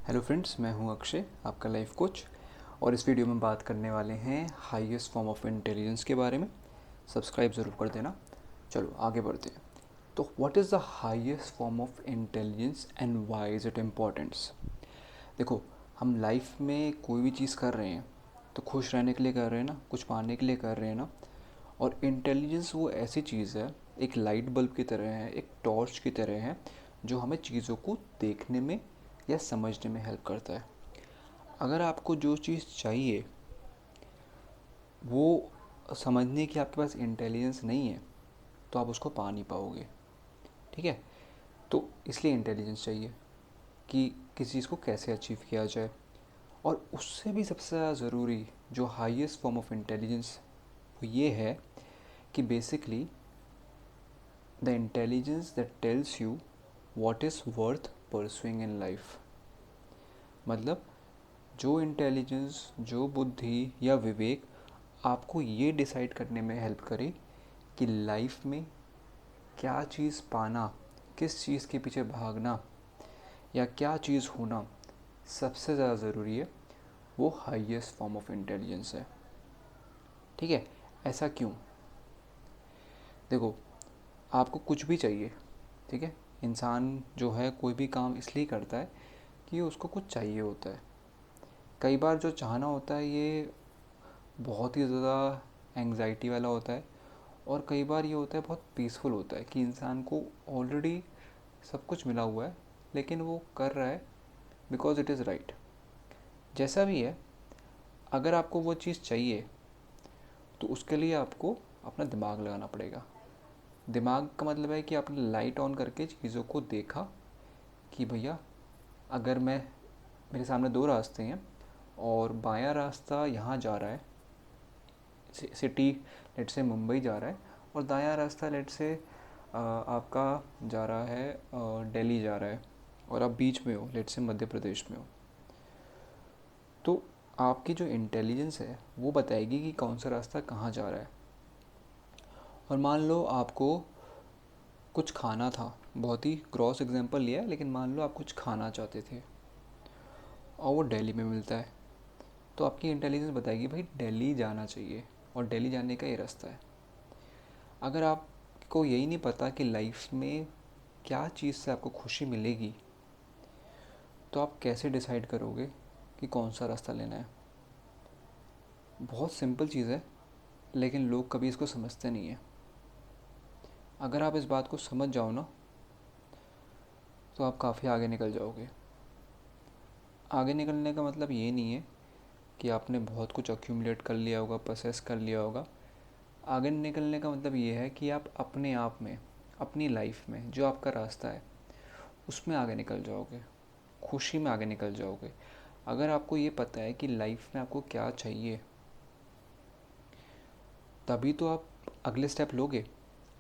Hello friends, मैं हूं अक्षय, आपका लाइफ कोच। और इस वीडियो में बात करने वाले हैं हाईएस्ट फॉर्म ऑफ इंटेलिजेंस के बारे में। सब्सक्राइब ज़रूर कर देना। चलो आगे बढ़ते हैं। तो what is the highest form of intelligence and why is it importance. देखो, हम लाइफ में कोई भी चीज़ कर रहे हैं तो खुश रहने के लिए कर रहे हैं ना, कुछ पाने के लिए कर रहे हैं ना। और इंटेलिजेंस वो ऐसी चीज़ है, एक लाइट बल्ब की तरह है, एक टॉर्च की तरह है, जो हमें चीज़ों को देखने में या समझने में हेल्प करता है। अगर आपको जो चीज़ चाहिए वो समझने की आपके पास इंटेलिजेंस नहीं है तो आप उसको पा नहीं पाओगे। ठीक है। तो इसलिए इंटेलिजेंस चाहिए कि किसी चीज़ को कैसे अचीव किया जाए। और उससे भी सबसे ज़्यादा ज़रूरी जो हाईएस्ट फॉर्म ऑफ इंटेलिजेंस वो ये है कि basically the intelligence that tells you what is worth pursuing in life. मतलब जो इंटेलिजेंस, जो बुद्धि या विवेक आपको ये डिसाइड करने में हेल्प करे कि लाइफ में क्या चीज़ पाना, किस चीज़ के पीछे भागना या क्या चीज़ होना सबसे ज़्यादा ज़रूरी है, वो हाईएस्ट फॉर्म ऑफ इंटेलिजेंस है। ठीक है। ऐसा क्यों? देखो, आपको कुछ भी चाहिए, ठीक है। इंसान जो है कोई भी काम इसलिए करता है कि उसको कुछ चाहिए होता है। कई बार जो चाहना होता है ये बहुत ही ज़्यादा एंग्जाइटी वाला होता है, और कई बार ये होता है बहुत पीसफुल होता है कि इंसान को ऑलरेडी सब कुछ मिला हुआ है लेकिन वो कर रहा है बिकॉज इट इज़ राइट। जैसा भी है, अगर आपको वो चीज़ चाहिए तो उसके लिए आपको अपना दिमाग लगाना पड़ेगा। दिमाग का मतलब है कि आपने लाइट ऑन करके चीज़ों को देखा कि भैया, अगर मेरे सामने दो रास्ते हैं और बायां रास्ता यहाँ जा रहा है, सिटी लेट से मुंबई जा रहा है, और दायां रास्ता लेट से आपका जा रहा है दिल्ली जा रहा है, और आप बीच में हो, लेट से मध्य प्रदेश में हो। तो आपकी जो इंटेलिजेंस है वो बताएगी कि कौन सा रास्ता कहाँ जा रहा है। और मान लो आपको कुछ खाना था, बहुत ही क्रॉस एग्जांपल लिया है, लेकिन मान लो आप कुछ खाना चाहते थे और वो दिल्ली में मिलता है, तो आपकी इंटेलिजेंस बताएगी भाई दिल्ली जाना चाहिए और दिल्ली जाने का ये रास्ता है। अगर आपको यही नहीं पता कि लाइफ में क्या चीज़ से आपको खुशी मिलेगी, तो आप कैसे डिसाइड करोगे कि कौन सा रास्ता लेना है। बहुत सिंपल चीज़ है, लेकिन लोग कभी इसको समझते नहीं हैं। अगर आप इस बात को समझ जाओ ना, तो आप काफ़ी आगे निकल जाओगे। आगे निकलने का मतलब ये नहीं है कि आपने बहुत कुछ अक्यूमुलेट कर लिया होगा, प्रोसेस कर लिया होगा। आगे निकलने का मतलब ये है कि आप अपने आप में, अपनी लाइफ में जो आपका रास्ता है उसमें आगे निकल जाओगे, खुशी में आगे निकल जाओगे। अगर आपको ये पता है कि लाइफ में आपको क्या चाहिए, तभी तो आप अगले स्टेप लोगे।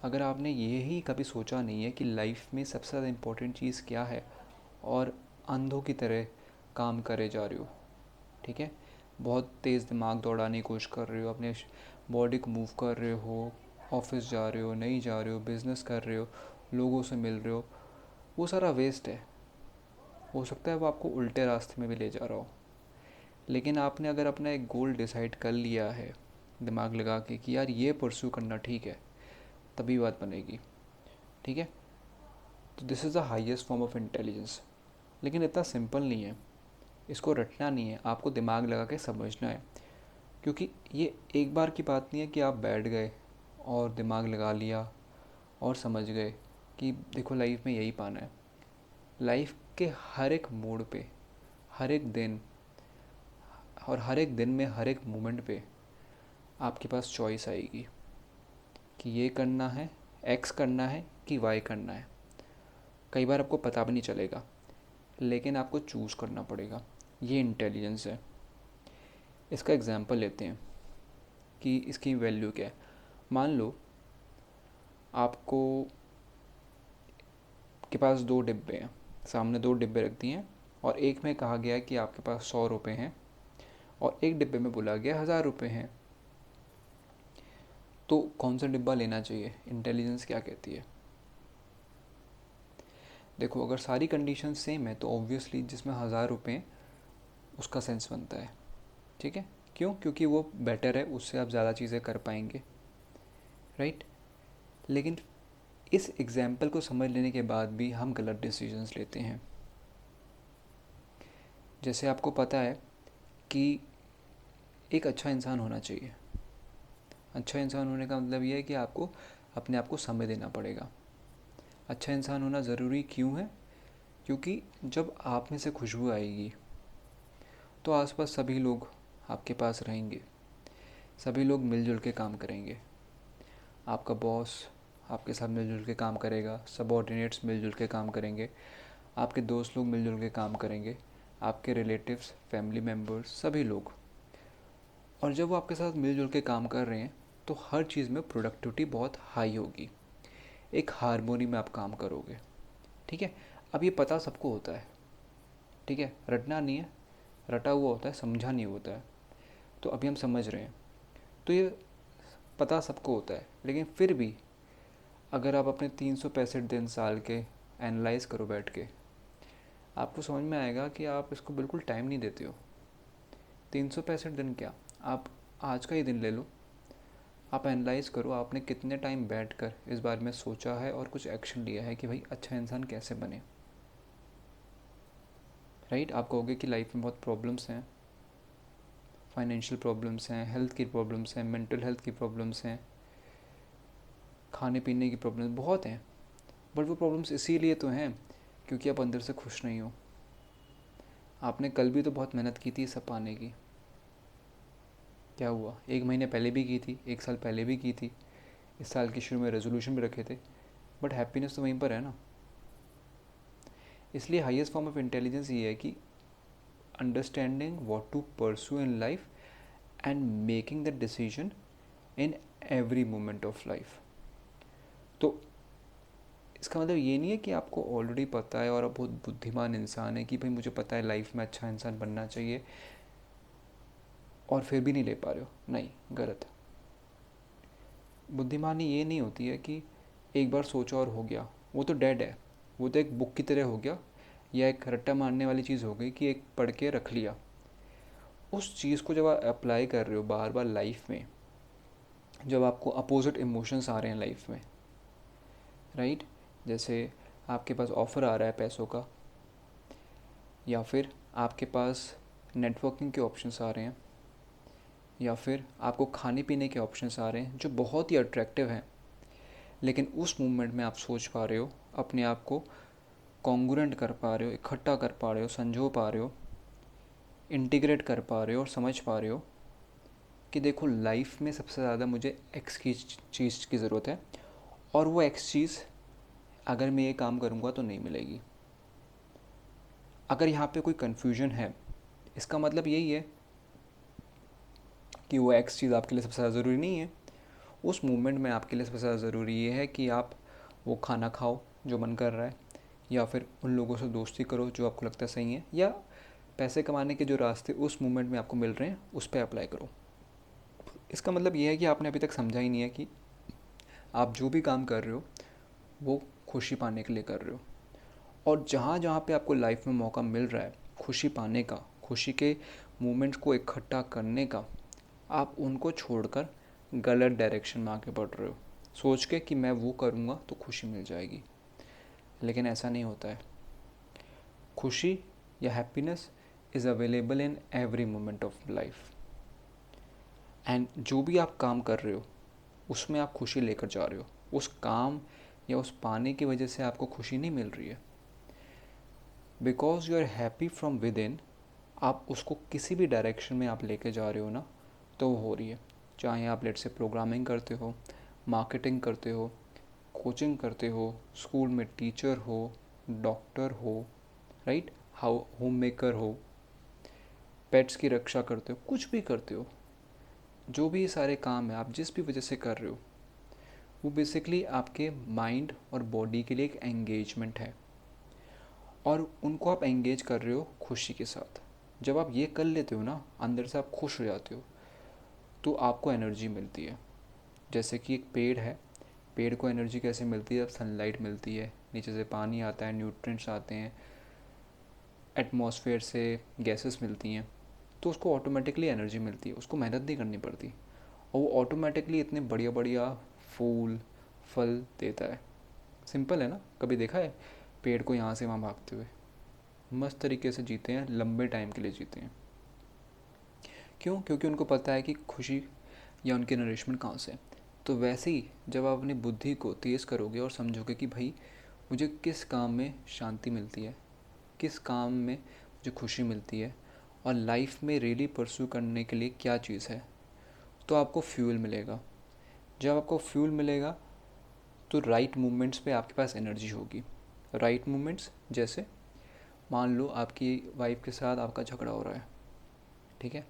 अगर आपने ये ही कभी सोचा नहीं है कि लाइफ में सबसे ज़्यादा इम्पोर्टेंट चीज़ क्या है, और अंधों की तरह काम करे जा रहे हो, ठीक है, बहुत तेज़ दिमाग दौड़ाने की कोशिश कर रहे हो, अपने बॉडी को मूव कर रहे हो, ऑफिस जा रहे हो, नहीं जा रहे हो, बिज़नेस कर रहे हो, लोगों से मिल रहे हो, वो सारा वेस्ट है। हो सकता है वो आपको उल्टे रास्ते में भी ले जा रहा हो। लेकिन आपने अगर अपना एक गोल डिसाइड कर लिया है दिमाग लगा के कि यार ये परस्यू करना ठीक है, तभी बात बनेगी। ठीक है। तो this is the highest form of intelligence. लेकिन इतना सिंपल नहीं है, इसको रटना नहीं है, आपको दिमाग लगा के समझना है। क्योंकि ये एक बार की बात नहीं है कि आप बैठ गए और दिमाग लगा लिया और समझ गए कि देखो लाइफ में यही पाना है। लाइफ के हर एक मोड़ पे, हर एक दिन, और हर एक दिन में हर एक मोमेंट पे आपके पास चॉइस आएगी कि ये करना है, एक्स करना है कि वाई करना है। कई बार आपको पता भी नहीं चलेगा, लेकिन आपको चूज़ करना पड़ेगा। ये इंटेलिजेंस है। इसका एग्जांपल लेते हैं कि इसकी वैल्यू क्या है। मान लो आपको के पास दो डिब्बे हैं, सामने दो डिब्बे रख दिए हैं, और एक में कहा गया है कि आपके पास 100 रुपये हैं, और एक डिब्बे में बोला गया 1000 रुपये हैं। तो कौन सा डिब्बा लेना चाहिए? इंटेलिजेंस क्या कहती है? देखो अगर सारी कंडीशन सेम है तो ऑब्वियसली जिसमें 1000 रुपये उसका सेंस बनता है, ठीक है। क्यों? क्योंकि वो बेटर है, उससे आप ज़्यादा चीज़ें कर पाएंगे, राइट। लेकिन इस एग्ज़ाम्पल को समझ लेने के बाद भी हम गलत डिसीजंस लेते हैं। जैसे आपको पता है कि एक अच्छा इंसान होना चाहिए। अच्छा इंसान होने का मतलब ये है कि आपको अपने आप को समय देना पड़ेगा। अच्छा इंसान होना ज़रूरी क्यों है? क्योंकि जब आप में से खुशबू आएगी तो आसपास सभी लोग आपके पास रहेंगे, सभी लोग मिलजुल के काम करेंगे। आपका बॉस आपके साथ मिलजुल के काम करेगा, सबऑर्डिनेट्स मिलजुल के काम करेंगे, आपके दोस्त लोग मिलजुल के काम करेंगे, आपके रिलेटिव्स, फैमिली मेम्बर्स, सभी लोग। और जब वो आपके साथ मिलजुल के काम कर रहे हैं तो हर चीज़ में प्रोडक्टिविटी बहुत हाई होगी, एक हारमोनी में आप काम करोगे, ठीक है। अब ये पता सबको होता है, ठीक है, रटना नहीं है, रटा हुआ होता है, समझा नहीं होता है। तो अभी हम समझ रहे हैं, तो ये पता सबको होता है। लेकिन फिर भी अगर आप अपने 365 दिन साल के एनालाइज करो बैठ के, आपको समझ में आएगा कि आप इसको बिल्कुल टाइम नहीं देते हो। 365 दिन क्या, आप आज का ही दिन ले लो, आप एनालाइज करो आपने कितने टाइम बैठकर इस बारे में सोचा है और कुछ एक्शन लिया है कि भाई अच्छा इंसान कैसे बने, राइट। आप कहोगे कि लाइफ में बहुत प्रॉब्लम्स हैं, फाइनेंशियल प्रॉब्लम्स हैं, हेल्थ की प्रॉब्लम्स हैं, मेंटल हेल्थ की प्रॉब्लम्स हैं, खाने पीने की प्रॉब्लम्स बहुत हैं। बट वो प्रॉब्लम्स इसीलिए तो हैं क्योंकि आप अंदर से खुश नहीं हो। आपने कल भी तो बहुत मेहनत की थी सब पाने की, क्या हुआ? 1 महीने पहले भी की थी, 1 साल पहले भी की थी, इस साल के शुरू में रेजोल्यूशन भी रखे थे, बट हैप्पीनेस तो वहीं पर है ना। इसलिए हाईएस्ट फॉर्म ऑफ इंटेलिजेंस ये है कि understanding what to pursue in life and making the decision in every moment of life. तो इसका मतलब ये नहीं है कि आपको ऑलरेडी पता है और आप बहुत बुद्धिमान इंसान है कि भाई मुझे पता है लाइफ में अच्छा इंसान बनना चाहिए और फिर भी नहीं ले पा रहे हो। नहीं, गलत। बुद्धिमानी ये नहीं होती है कि एक बार सोचा और हो गया, वो तो डेड है। वो तो एक बुक की तरह हो गया, या एक रट्टा मारने वाली चीज़ हो गई कि एक पढ़ के रख लिया। उस चीज़ को जब आप अप्लाई कर रहे हो बार बार लाइफ में, जब आपको अपोजिट इमोशंस आ रहे हैं लाइफ में, राइट, जैसे आपके पास ऑफ़र आ रहा है पैसों का, या फिर आपके पास नेटवर्किंग के ऑप्शंस आ रहे हैं, या फिर आपको खाने पीने के ऑप्शंस आ रहे हैं जो बहुत ही अट्रैक्टिव हैं, लेकिन उस मोमेंट में आप सोच पा रहे हो, अपने आप को कॉन्ग्रुएंट कर पा रहे हो, इकट्ठा कर पा रहे हो, संजो पा रहे हो, इंटीग्रेट कर पा रहे हो और समझ पा रहे हो कि देखो लाइफ में सबसे ज़्यादा मुझे एक्स की चीज़ की ज़रूरत है, और वो एक्स चीज़ अगर मैं ये काम करूँगा तो नहीं मिलेगी। अगर यहाँ पे कोई कन्फ्यूजन है, इसका मतलब यही है कि वो एक्स चीज़ आपके लिए सबसे ज़्यादा ज़रूरी नहीं है। उस मोमेंट में आपके लिए सबसे ज़्यादा ज़रूरी ये है कि आप वो खाना खाओ जो मन कर रहा है, या फिर उन लोगों से दोस्ती करो जो आपको लगता है सही है, या पैसे कमाने के जो रास्ते उस मोमेंट में आपको मिल रहे हैं उस पर अप्लाई करो। इसका मतलब ये है कि आपने अभी तक समझा ही नहीं है कि आप जो भी काम कर रहे हो वो खुशी पाने के लिए कर रहे हो। और जहाँ जहाँ पे आपको लाइफ में मौका मिल रहा है खुशी पाने का, खुशी के मोमेंट्स को इकट्ठा करने का, आप उनको छोड़कर गलत डायरेक्शन में आगे बढ़ रहे हो, सोच के कि मैं वो करूँगा तो खुशी मिल जाएगी। लेकिन ऐसा नहीं होता है। खुशी या happiness is available in every moment of life, and जो भी आप काम कर रहे हो उसमें आप खुशी लेकर जा रहे हो। उस काम या उस पाने की वजह से आपको खुशी नहीं मिल रही है, because you are happy from within. आप उसको किसी भी डायरेक्शन में आप लेके जा रहे हो ना, तो वो हो रही है। चाहे आप लेट से प्रोग्रामिंग करते हो, मार्केटिंग करते हो, कोचिंग करते हो, स्कूल में टीचर हो, डॉक्टर हो, राइट, हाउ होम मेकर हो, पेट्स की रक्षा करते हो, कुछ भी करते हो, जो भी सारे काम है आप जिस भी वजह से कर रहे हो, वो बेसिकली आपके माइंड और बॉडी के लिए एक एंगेजमेंट है, और उनको आप एंगेज कर रहे हो खुशी के साथ। जब आप ये कर लेते हो ना, अंदर से आप खुश हो जाते हो, तो आपको एनर्जी मिलती है। जैसे कि एक पेड़ है, पेड़ को एनर्जी कैसे मिलती है? जब सनलाइट मिलती है, नीचे से पानी आता है, न्यूट्रिएंट्स आते हैं, एटमॉस्फेयर से गैसेस मिलती हैं, तो उसको ऑटोमेटिकली एनर्जी मिलती है, उसको मेहनत नहीं करनी पड़ती, और वो ऑटोमेटिकली इतने बढ़िया बढ़िया फूल फल देता है। सिंपल है ना? कभी देखा है पेड़ को यहाँ से वहाँ भागते हुए? मस्त तरीके से जीते हैं, लंबे टाइम के लिए जीते हैं। क्यों? क्योंकि उनको पता है कि खुशी या उनकी नरिशमेंट कहाँ से है। तो वैसे ही जब आप अपनी बुद्धि को तेज़ करोगे और समझोगे कि भाई मुझे किस काम में शांति मिलती है, किस काम में मुझे खुशी मिलती है, और लाइफ में रियली परस्यू करने के लिए क्या चीज़ है, तो आपको फ्यूल मिलेगा। जब आपको फ्यूल मिलेगा तो राइट मूवमेंट्स पे आपके पास एनर्जी होगी। राइट मूवमेंट्स जैसे मान लो आपकी वाइफ के साथ आपका झगड़ा हो रहा है, ठीक है?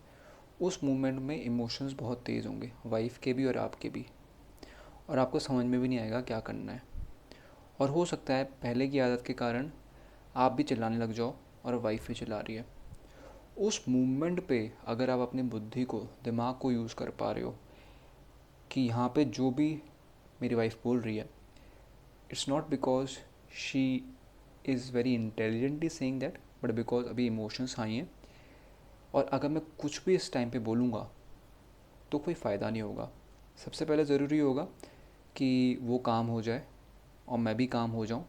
उस मूवमेंट में इमोशंस बहुत तेज़ होंगे, वाइफ के भी और आपके भी, और आपको समझ में भी नहीं आएगा क्या करना है। और हो सकता है पहले की आदत के कारण आप भी चिल्लाने लग जाओ और वाइफ भी चिल्ला रही है। उस मूवमेंट पे अगर आप अपनी बुद्धि को, दिमाग को यूज़ कर पा रहे हो कि यहाँ पे जो भी मेरी वाइफ बोल रही है, it's not because she is very intelligently saying that, but because अभी इमोशंस आई हैं, और अगर मैं कुछ भी इस टाइम पे बोलूँगा तो कोई फ़ायदा नहीं होगा। सबसे पहले ज़रूरी होगा कि वो काम हो जाए और मैं भी काम हो जाऊँ,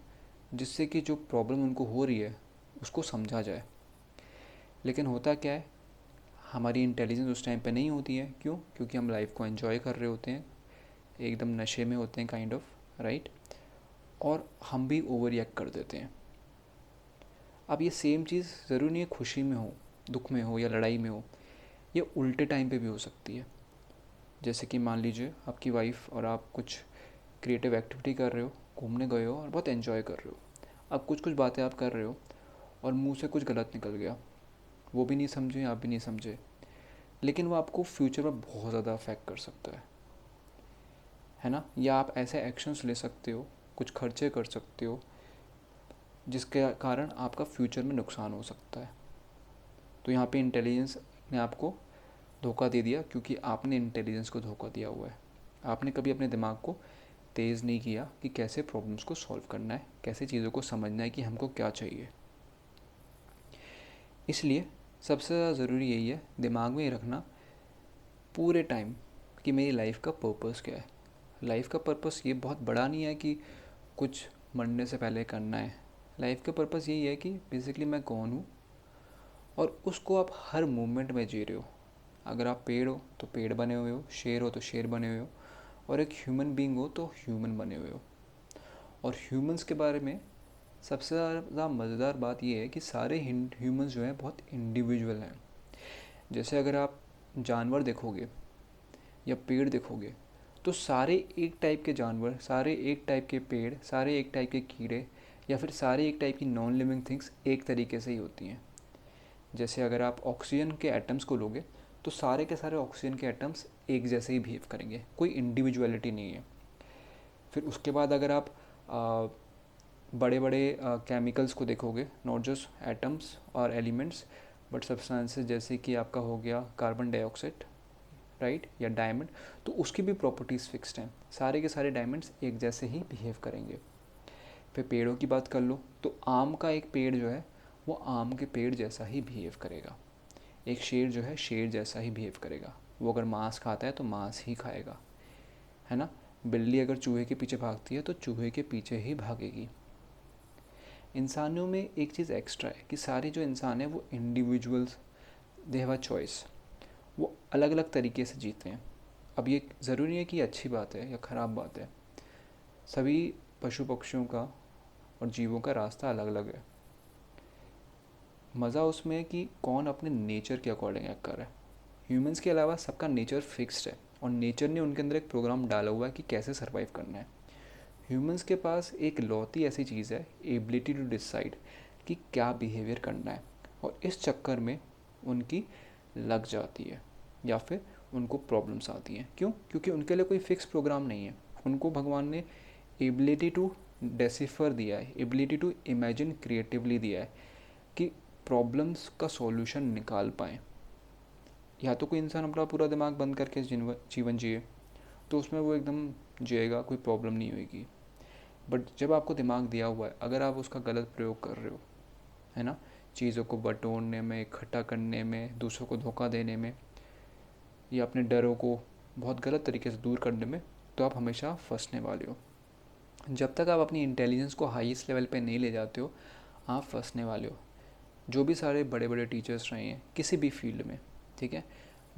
जिससे कि जो प्रॉब्लम उनको हो रही है उसको समझा जाए। लेकिन होता क्या है, हमारी इंटेलिजेंस उस टाइम पे नहीं होती है। क्यों? क्योंकि हम लाइफ को एंजॉय कर रहे होते हैं, एकदम नशे में होते हैं, काइंड ऑफ, राइट? और हम भी ओवर रिएक्ट कर देते हैं। अब ये सेम चीज़ ज़रूरी नहीं है खुशी में हो, दुख में हो या लड़ाई में हो, ये उल्टे टाइम पे भी हो सकती है। जैसे कि मान लीजिए आपकी वाइफ और आप कुछ क्रिएटिव एक्टिविटी कर रहे हो, घूमने गए हो और बहुत एंजॉय कर रहे हो। अब कुछ कुछ बातें आप कर रहे हो और मुंह से कुछ गलत निकल गया, वो भी नहीं समझे, आप भी नहीं समझे, लेकिन वो आपको फ्यूचर में बहुत ज़्यादा अफेक्ट कर सकता है ना? या आप ऐसे एक्शंस ले सकते हो, कुछ खर्चे कर सकते हो, जिसके कारण आपका फ्यूचर में नुकसान हो सकता है। तो यहाँ पे इंटेलिजेंस ने आपको धोखा दे दिया, क्योंकि आपने इंटेलिजेंस को धोखा दिया हुआ है। आपने कभी अपने दिमाग को तेज़ नहीं किया कि कैसे प्रॉब्लम्स को सॉल्व करना है, कैसे चीज़ों को समझना है कि हमको क्या चाहिए। इसलिए सबसे ज़्यादा ज़रूरी यही है दिमाग में ये रखना पूरे टाइम कि मेरी लाइफ का पर्पस क्या है। लाइफ का पर्पस ये बहुत बड़ा नहीं है कि कुछ मरने से पहले करना है। लाइफ का पर्पस यही है कि बेसिकली मैं कौन हूँ, और उसको आप हर मोमेंट में जी रहे हो। अगर आप पेड़ हो तो पेड़ बने हुए हो, शेर हो तो शेर बने हुए हो, और एक ह्यूमन बीइंग हो तो ह्यूमन बने हुए हो। और ह्यूमंस के बारे में सबसे ज़्यादा मज़ेदार बात यह है कि सारे ह्यूमंस जो हैं बहुत इंडिविजुअल हैं। जैसे अगर आप जानवर देखोगे या पेड़ देखोगे, तो सारे एक टाइप के जानवर, सारे एक टाइप के पेड़, सारे एक टाइप के कीड़े, या फिर सारे एक टाइप की नॉन लिविंग थिंग्स एक तरीके से ही होती हैं। जैसे अगर आप ऑक्सीजन के एटम्स को लोगे तो सारे के सारे ऑक्सीजन के एटम्स एक जैसे ही बिहेव करेंगे, कोई इंडिविजुअलिटी नहीं है। फिर उसके बाद अगर आप बड़े बड़े केमिकल्स को देखोगे, नॉट जस्ट एटम्स और एलिमेंट्स, बट सब्सटेंसेस, जैसे कि आपका हो गया कार्बन डाइऑक्साइड, राइट, या डायमंड, तो उसकी भी प्रॉपर्टीज़ फिक्स्ड हैं। सारे के सारे डायमंड्स एक जैसे ही बिहेव करेंगे। फिर पेड़ों की बात कर लो तो आम का एक पेड़ जो है वो आम के पेड़ जैसा ही बिहेव करेगा। एक शेर जो है शेर जैसा ही बिहेव करेगा। वो अगर मांस खाता है तो मांस ही खाएगा, है ना? बिल्ली अगर चूहे के पीछे भागती है तो चूहे के पीछे ही भागेगी। इंसानों में एक चीज़ एक्स्ट्रा है कि सारे जो इंसान हैं वो individuals, they have a choice, वो अलग अलग तरीके से जीते हैं। अब ये ज़रूरी है कि अच्छी बात है या ख़राब बात है, सभी पशु पक्षियों का और जीवों का रास्ता अलग अलग है। मज़ा उसमें है कि कौन अपने नेचर के अकॉर्डिंग एक्ट कर रहा है। ह्यूमंस के अलावा सबका नेचर फिक्स्ड है, और नेचर ने उनके अंदर एक प्रोग्राम डाला हुआ है कि कैसे सर्वाइव करना है। ह्यूमंस के पास एक लौती ऐसी चीज़ है, एबिलिटी टू डिसाइड कि क्या बिहेवियर करना है, और इस चक्कर में उनकी लग जाती है या फिर उनको प्रॉब्लम्स आती हैं। क्यों? क्योंकि उनके लिए कोई फिक्स प्रोग्राम नहीं है। उनको भगवान ने एबिलिटी टू डेसिफर दिया है, एबिलिटी टू इमेजिन क्रिएटिवली दिया है कि प्रॉब्लम्स का सॉल्यूशन निकाल पाएँ। या तो कोई इंसान अपना पूरा दिमाग बंद करके जीवन जिए तो उसमें वो एकदम जिएगा, कोई प्रॉब्लम नहीं होगी। बट जब आपको दिमाग दिया हुआ है, अगर आप उसका गलत प्रयोग कर रहे हो, है ना, चीज़ों को बटोरने में, इकट्ठा करने में, दूसरों को धोखा देने में, या अपने डरों को बहुत गलत तरीके से दूर करने में, तो आप हमेशा फंसने वाले हो। जब तक आप अपनी इंटेलिजेंस को हाईएस्ट लेवल पे नहीं ले जाते हो, आप फंसने वाले हो। जो भी सारे बड़े बड़े टीचर्स रहे हैं किसी भी फील्ड में, ठीक है,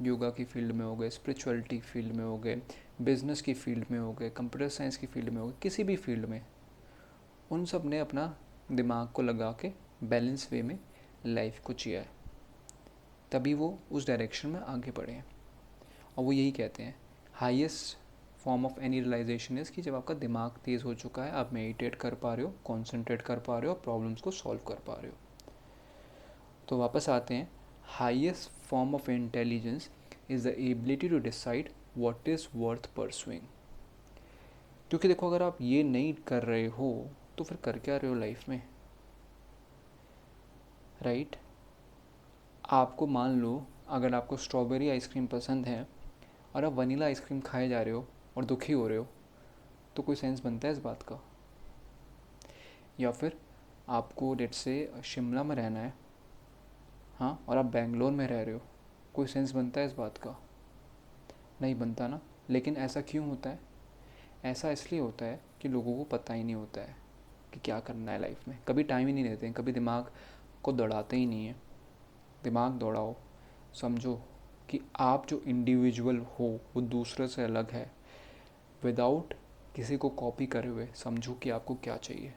योगा की फील्ड में हो गए, स्पिरिचुअलिटी की फील्ड में हो गए, बिजनेस की फील्ड में हो गए, कंप्यूटर साइंस की फील्ड में हो गए, किसी भी फील्ड में, उन सब ने अपना दिमाग को लगा के बैलेंस वे में लाइफ को जिया है, तभी वो उस डायरेक्शन में आगे बढ़े हैं। और वो यही कहते हैं, highest form of any realization is कि जब आपका दिमाग तेज़ हो चुका है, आप मेडिटेट कर पा रहे हो, कॉन्सेंट्रेट कर पा रहे हो, प्रॉब्लम्स को सॉल्व कर पा रहे हो। तो वापस आते हैं, highest form of intelligence is the ability to decide what is worth pursuing. क्योंकि देखो, अगर आप ये नहीं कर रहे हो तो फिर कर क्या रहे हो लाइफ में, राइट? आपको मान लो, अगर आपको स्ट्रॉबेरी आइसक्रीम पसंद है और आप वनीला आइसक्रीम खाए जा रहे हो और दुखी हो रहे हो, तो कोई सेंस बनता है इस बात का? या फिर आपको लेट से शिमला में रहना है, हाँ, और आप बेंगलोर में रह रहे हो, कोई सेंस बनता है इस बात का? नहीं बनता ना। लेकिन ऐसा क्यों होता है? ऐसा इसलिए होता है कि लोगों को पता ही नहीं होता है कि क्या करना है लाइफ में, कभी टाइम ही नहीं देते हैं, कभी दिमाग को दौड़ाते ही नहीं है। दिमाग दौड़ाओ, समझो कि आप जो इंडिविजुअल हो वो दूसरे से अलग है, विदाउट किसी को कॉपी करे हुए समझो कि आपको क्या चाहिए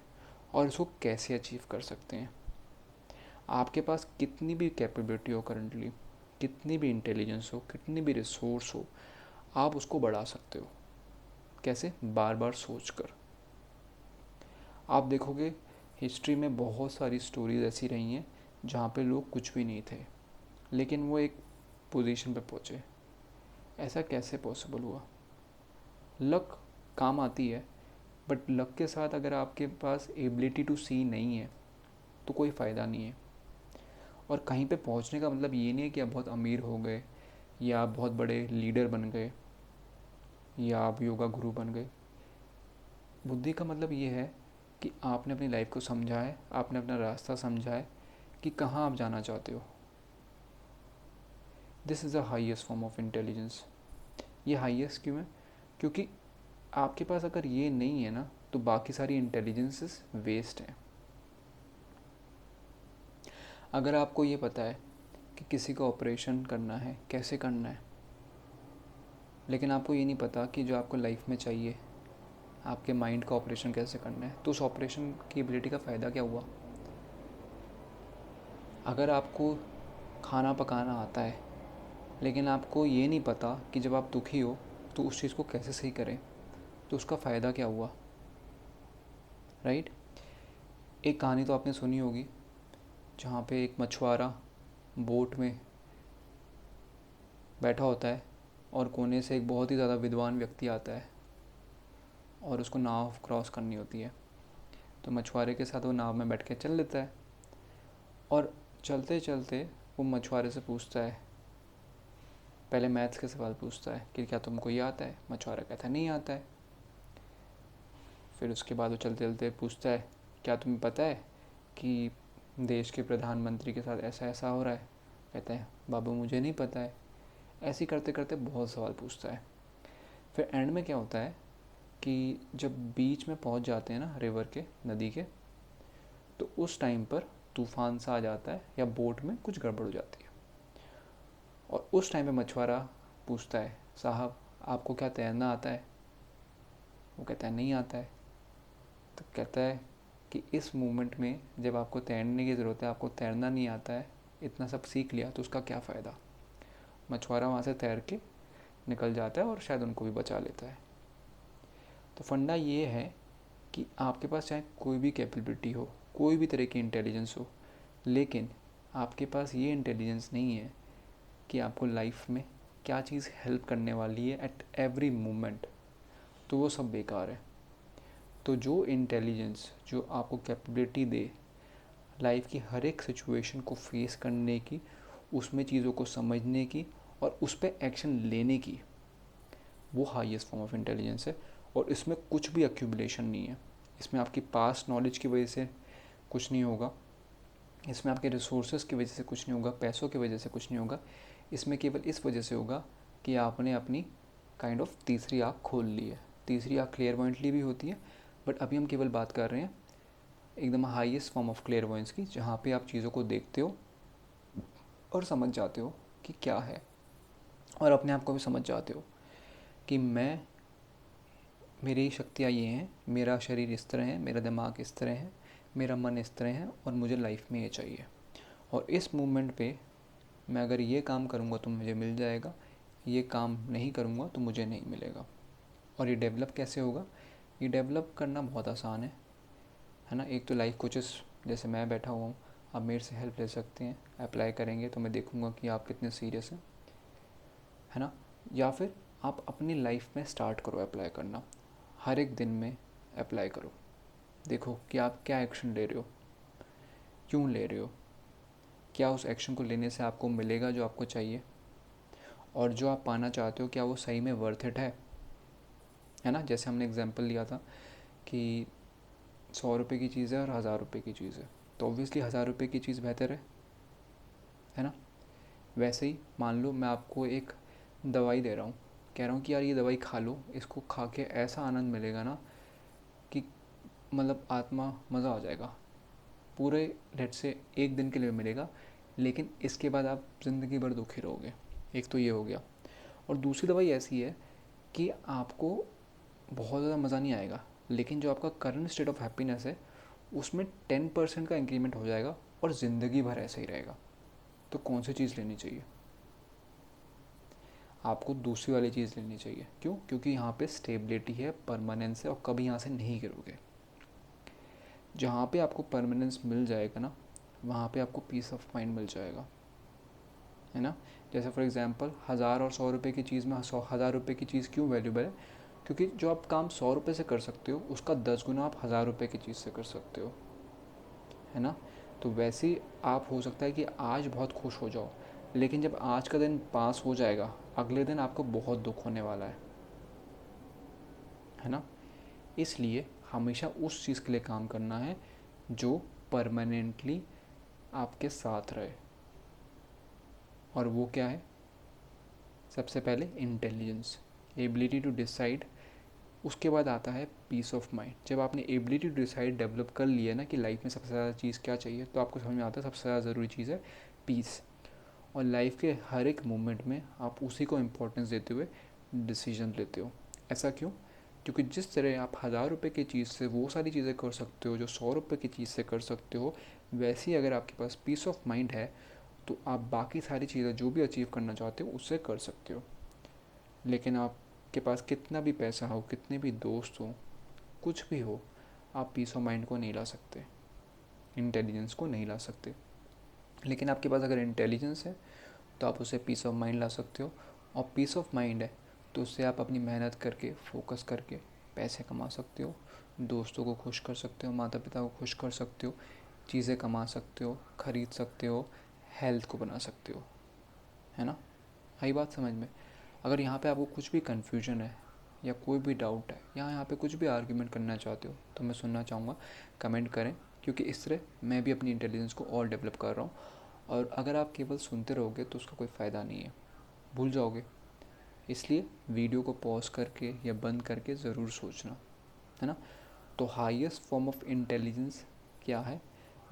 और इसको कैसे अचीव कर सकते हैं। आपके पास कितनी भी कैपेबिलिटी हो करंटली, कितनी भी इंटेलिजेंस हो, कितनी भी रिसोर्स हो, आप उसको बढ़ा सकते हो। कैसे? बार बार सोच कर। आप देखोगे हिस्ट्री में बहुत सारी स्टोरीज ऐसी रही हैं जहाँ पे लोग कुछ भी नहीं थे लेकिन वो एक पोजीशन पे पहुँचे। ऐसा कैसे पॉसिबल हुआ? लक काम आती है, बट लक के साथ अगर आपके पास एबिलिटी टू सी नहीं है तो कोई फ़ायदा नहीं है। और कहीं पे पहुंचने का मतलब ये नहीं है कि आप बहुत अमीर हो गए या आप बहुत बड़े लीडर बन गए या आप योगा गुरु बन गए। बुद्धि का मतलब ये है कि आपने अपनी लाइफ को समझा है, आपने अपना रास्ता समझा है कि कहाँ आप जाना चाहते हो। This is the highest form of intelligence. ये हाईएस्ट क्यों है? क्योंकि आपके पास अगर ये नहीं है ना, तो बाकी सारी इंटेलिजेंसेस वेस्ट हैं। अगर आपको ये पता है कि किसी का ऑपरेशन करना है, कैसे करना है, लेकिन आपको ये नहीं पता कि जो आपको लाइफ में चाहिए, आपके माइंड का ऑपरेशन कैसे करना है, तो उस ऑपरेशन की एबिलिटी का फ़ायदा क्या हुआ? अगर आपको खाना पकाना आता है लेकिन आपको ये नहीं पता कि जब आप दुखी हो तो उस चीज़ को कैसे सही करें, तो उसका फ़ायदा क्या हुआ, राइट? एक कहानी तो आपने सुनी होगी जहाँ पे एक मछुआरा बोट में बैठा होता है और कोने से एक बहुत ही ज़्यादा विद्वान व्यक्ति आता है और उसको नाव क्रॉस करनी होती है। तो मछुआरे के साथ वो नाव में बैठ के चल लेता है और चलते चलते वो मछुआरे से पूछता है, पहले मैथ्स के सवाल पूछता है कि क्या तुमको ये आता है? मछुआरा कहता है नहीं आता है। फिर उसके बाद वो चलते चलते पूछता है, क्या तुम्हें पता है कि देश के प्रधानमंत्री के साथ ऐसा ऐसा हो रहा है? कहते हैं बाबू मुझे नहीं पता है। ऐसे करते करते बहुत सवाल पूछता है। फिर एंड में क्या होता है कि जब बीच में पहुंच जाते हैं ना, रिवर के, नदी के, तो उस टाइम पर तूफान सा आ जाता है या बोट में कुछ गड़बड़ हो जाती है। और उस टाइम पे मछुआरा पूछता है, साहब आपको क्या तैरना आता है? वो कहता है नहीं आता है। तो कहता है कि इस मोमेंट में जब आपको तैरने की ज़रूरत है, आपको तैरना नहीं आता है, इतना सब सीख लिया तो उसका क्या फ़ायदा? मछुआरा वहाँ से तैर के निकल जाता है और शायद उनको भी बचा लेता है। तो फंडा ये है कि आपके पास चाहे कोई भी कैपेबिलिटी हो, कोई भी तरह की इंटेलिजेंस हो, लेकिन आपके पास ये इंटेलिजेंस नहीं है कि आपको लाइफ में क्या चीज़ हेल्प करने वाली है एट एवरी मोमेंट, तो वो सब बेकार है। तो जो इंटेलिजेंस जो आपको कैपेबिलिटी दे लाइफ की हर एक सिचुएशन को फेस करने की, उसमें चीज़ों को समझने की और उस पर एक्शन लेने की, वो हाईएस्ट फॉर्म ऑफ इंटेलिजेंस है। और इसमें कुछ भी एक्यूमुलेशन नहीं है, इसमें आपकी पास्ट नॉलेज की वजह से कुछ नहीं होगा, इसमें आपके रिसोर्सेज की वजह से कुछ नहीं होगा, पैसों की वजह से कुछ नहीं होगा। इसमें केवल इस वजह से होगा कि आपने अपनी काइंड ऑफ तीसरी आँख खोल ली है। तीसरी आँख क्लियरवॉइंटली भी होती है, बट अभी हम केवल बात कर रहे हैं एकदम हाईएस्ट फॉर्म ऑफ क्लियरवॉइंस की, जहाँ पे आप चीज़ों को देखते हो और समझ जाते हो कि क्या है, और अपने आप को भी समझ जाते हो कि मेरी शक्तियाँ ये हैं, मेरा शरीर इस तरह है, मेरा दिमाग इस तरह है, मेरा मन इस तरह है, और मुझे लाइफ में ये चाहिए। और इस मूवमेंट पे मैं अगर ये काम करूँगा तो मुझे मिल जाएगा, ये काम नहीं करूँगा तो मुझे नहीं मिलेगा। और ये डेवलप कैसे होगा? ये डेवलप करना बहुत आसान है ना। एक तो लाइफ कोचेस जैसे मैं बैठा हुआ हूँ, आप मेरे से हेल्प ले सकते हैं, अप्लाई करेंगे तो मैं देखूँगा कि आप कितने सीरियस हैं, है ना। या फिर आप अपनी लाइफ में स्टार्ट करो अप्लाई करना, हर एक दिन में अप्लाई करो, देखो कि आप क्या एक्शन ले रहे हो, क्यों ले रहे हो, क्या उस एक्शन को लेने से आपको मिलेगा जो आपको चाहिए, और जो आप पाना चाहते हो क्या वो सही में वर्थ इट है ना। जैसे हमने एग्जांपल लिया था कि 100 रुपये की चीज़ है और 1000 रुपये की चीज़ है, तो ऑब्वियसली 1000 रुपये की चीज़ बेहतर है ना। वैसे ही मान लो मैं आपको एक दवाई दे रहा हूँ, कह रहा हूँ कि यार ये दवाई खा लो, इसको खा के ऐसा आनंद मिलेगा ना कि मतलब आत्मा मज़ा आ जाएगा, पूरे लेट से एक दिन के लिए मिलेगा, लेकिन इसके बाद आप ज़िंदगी भर दुखी रहोगे। एक तो ये हो गया। और दूसरी दवाई ऐसी है कि आपको बहुत ज़्यादा मज़ा नहीं आएगा, लेकिन जो आपका करंट स्टेट ऑफ हैप्पीनेस है उसमें 10% का इंक्रीमेंट हो जाएगा, और ज़िंदगी भर ऐसे ही रहेगा। तो कौन सी चीज़ लेनी चाहिए? आपको दूसरी वाली चीज़ लेनी चाहिए। क्यों? क्योंकि यहाँ पे स्टेबिलिटी है, परमानेंस है, और कभी यहाँ से नहीं गिरोगे। जहाँ पे आपको परमानेंस मिल जाएगा ना, वहाँ पे आपको पीस ऑफ माइंड मिल जाएगा, है ना। जैसे फॉर एग्जांपल 1000 और 100 रुपये की चीज़ में 1000 रुपये की चीज़ क्यों वैल्यूबल है? क्योंकि जो आप काम 100 रुपये से कर सकते हो उसका 10 गुना आप 1000 रुपये की चीज़ से कर सकते हो, है ना। तो वैसे ही आप हो सकता है कि आज बहुत खुश हो जाओ, लेकिन जब आज का दिन पास हो जाएगा अगले दिन आपको बहुत दुख होने वाला है ना। इसलिए हमेशा उस चीज़ के लिए काम करना है जो परमानेंटली आपके साथ रहे, और वो क्या है? सबसे पहले इंटेलिजेंस, एबिलिटी टू डिसाइड। उसके बाद आता है पीस ऑफ माइंड। जब आपने एबिलिटी टू डिसाइड डेवलप कर लिया ना कि लाइफ में सबसे ज़्यादा चीज़ क्या चाहिए, तो आपको समझ में आता है सबसे ज़्यादा ज़रूरी चीज़ है पीस। और लाइफ के हर एक मोमेंट में आप उसी को इम्पोर्टेंस देते हुए डिसीजन लेते हो। ऐसा क्यों? क्योंकि जिस तरह आप 1000 रुपये की चीज़ से वो सारी चीज़ें कर सकते हो जो 100 रुपये की चीज़ से कर सकते हो, वैसे ही अगर आपके पास पीस ऑफ माइंड है तो आप बाकी सारी चीज़ें जो भी अचीव करना चाहते हो उससे कर सकते हो। लेकिन आपके पास कितना भी पैसा हो, कितने भी दोस्त हो, कुछ भी हो, आप पीस ऑफ माइंड को नहीं ला सकते, इंटेलिजेंस को नहीं ला सकते। लेकिन आपके पास अगर इंटेलिजेंस है तो आप उसे पीस ऑफ माइंड ला सकते हो, और पीस ऑफ माइंड है तो उससे आप अपनी मेहनत करके, फोकस करके पैसे कमा सकते हो, दोस्तों को खुश कर सकते हो, माता पिता को खुश कर सकते हो, चीज़ें कमा सकते हो, ख़रीद सकते हो, हेल्थ को बना सकते हो, है ना। आई बात समझ में? अगर यहाँ पे आपको कुछ भी कन्फ्यूजन है या कोई भी डाउट है या यहाँ पे कुछ भी आर्ग्यूमेंट करना चाहते हो तो मैं सुनना चाहूँगा, कमेंट करें, क्योंकि इस तरह मैं भी अपनी इंटेलिजेंस को और डेवलप कर रहा हूँ। और अगर आप केवल सुनते रहोगे तो उसका कोई फ़ायदा नहीं है, भूल जाओगे। इसलिए वीडियो को पॉज करके या बंद करके ज़रूर सोचना, है ना। तो हाईएस्ट फॉर्म ऑफ इंटेलिजेंस क्या है?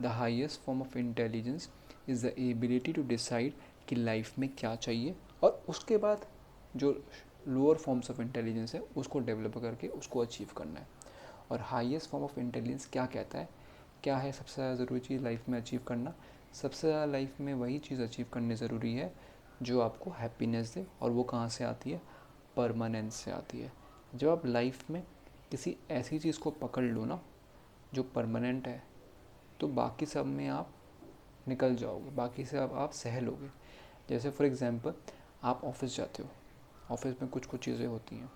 The highest form of intelligence is the ability to decide कि लाइफ में क्या चाहिए, और उसके बाद जो लोअर फॉर्म्स ऑफ इंटेलिजेंस है उसको डेवलप करके उसको अचीव करना है। और हाईएस्ट फॉर्म ऑफ इंटेलिजेंस क्या कहता है? क्या है सबसे ज़्यादा ज़रूरी चीज़ लाइफ में अचीव करना? सबसे ज़्यादा लाइफ में वही चीज़ अचीव करनी ज़रूरी है जो आपको हैप्पीनेस दे, और वो कहाँ से आती है? परमानेंस से आती है। जब आप लाइफ में किसी ऐसी चीज़ को पकड़ लो ना जो परमानेंट है, तो बाकी सब में आप निकल जाओगे, बाकी से अब आप सह लोगे। जैसे फॉर एग्ज़ाम्पल आप ऑफिस जाते हो, ऑफिस में कुछ कुछ चीज़ें होती हैं,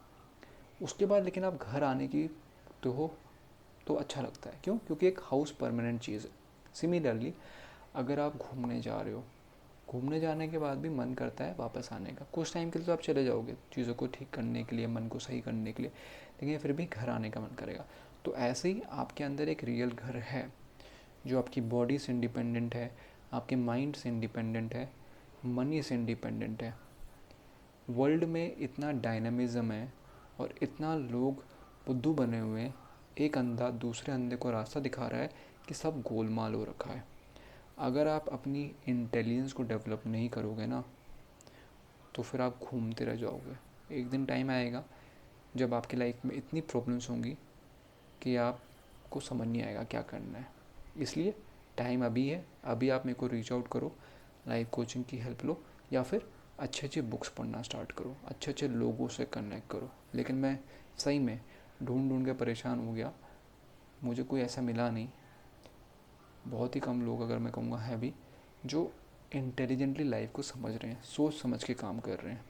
उसके बाद लेकिन आप घर आने की तो हो तो अच्छा लगता है। क्यों? क्योंकि एक हाउस परमानेंट चीज़ है। सिमिलरली अगर आप घूमने जा रहे हो, घूमने जाने के बाद भी मन करता है वापस आने का। कुछ टाइम के लिए तो आप चले जाओगे चीज़ों को ठीक करने के लिए, मन को सही करने के लिए, लेकिन फिर भी घर आने का मन करेगा। तो ऐसे ही आपके अंदर एक रियल घर है जो आपकी बॉडी से इंडिपेंडेंट है, आपके माइंड से इंडिपेंडेंट है, मनी से इंडिपेंडेंट है। वर्ल्ड में इतना डायनामिज़म है और इतना लोग बुद्धू बने हुए हैं, एक अंधा दूसरे अंधे को रास्ता दिखा रहा है कि सब गोलमाल हो रखा है। अगर आप अपनी इंटेलिजेंस को डेवलप नहीं करोगे ना, तो फिर आप घूमते रह जाओगे। एक दिन टाइम आएगा जब आपकी लाइफ में इतनी प्रॉब्लम्स होंगी कि आपको समझ नहीं आएगा क्या करना है। इसलिए टाइम अभी है, अभी आप मेरे को रीच आउट करो, लाइफ कोचिंग की हेल्प लो, या फिर अच्छे अच्छे बुक्स पढ़ना स्टार्ट करो, अच्छे अच्छे लोगों से कनेक्ट करो। लेकिन मैं सही में ढूंढ ढूंढ के परेशान हो गया, मुझे कोई ऐसा मिला नहीं। बहुत ही कम लोग, अगर मैं कहूँगा है भी, जो इंटेलिजेंटली लाइफ को समझ रहे हैं, सोच समझ के काम कर रहे हैं।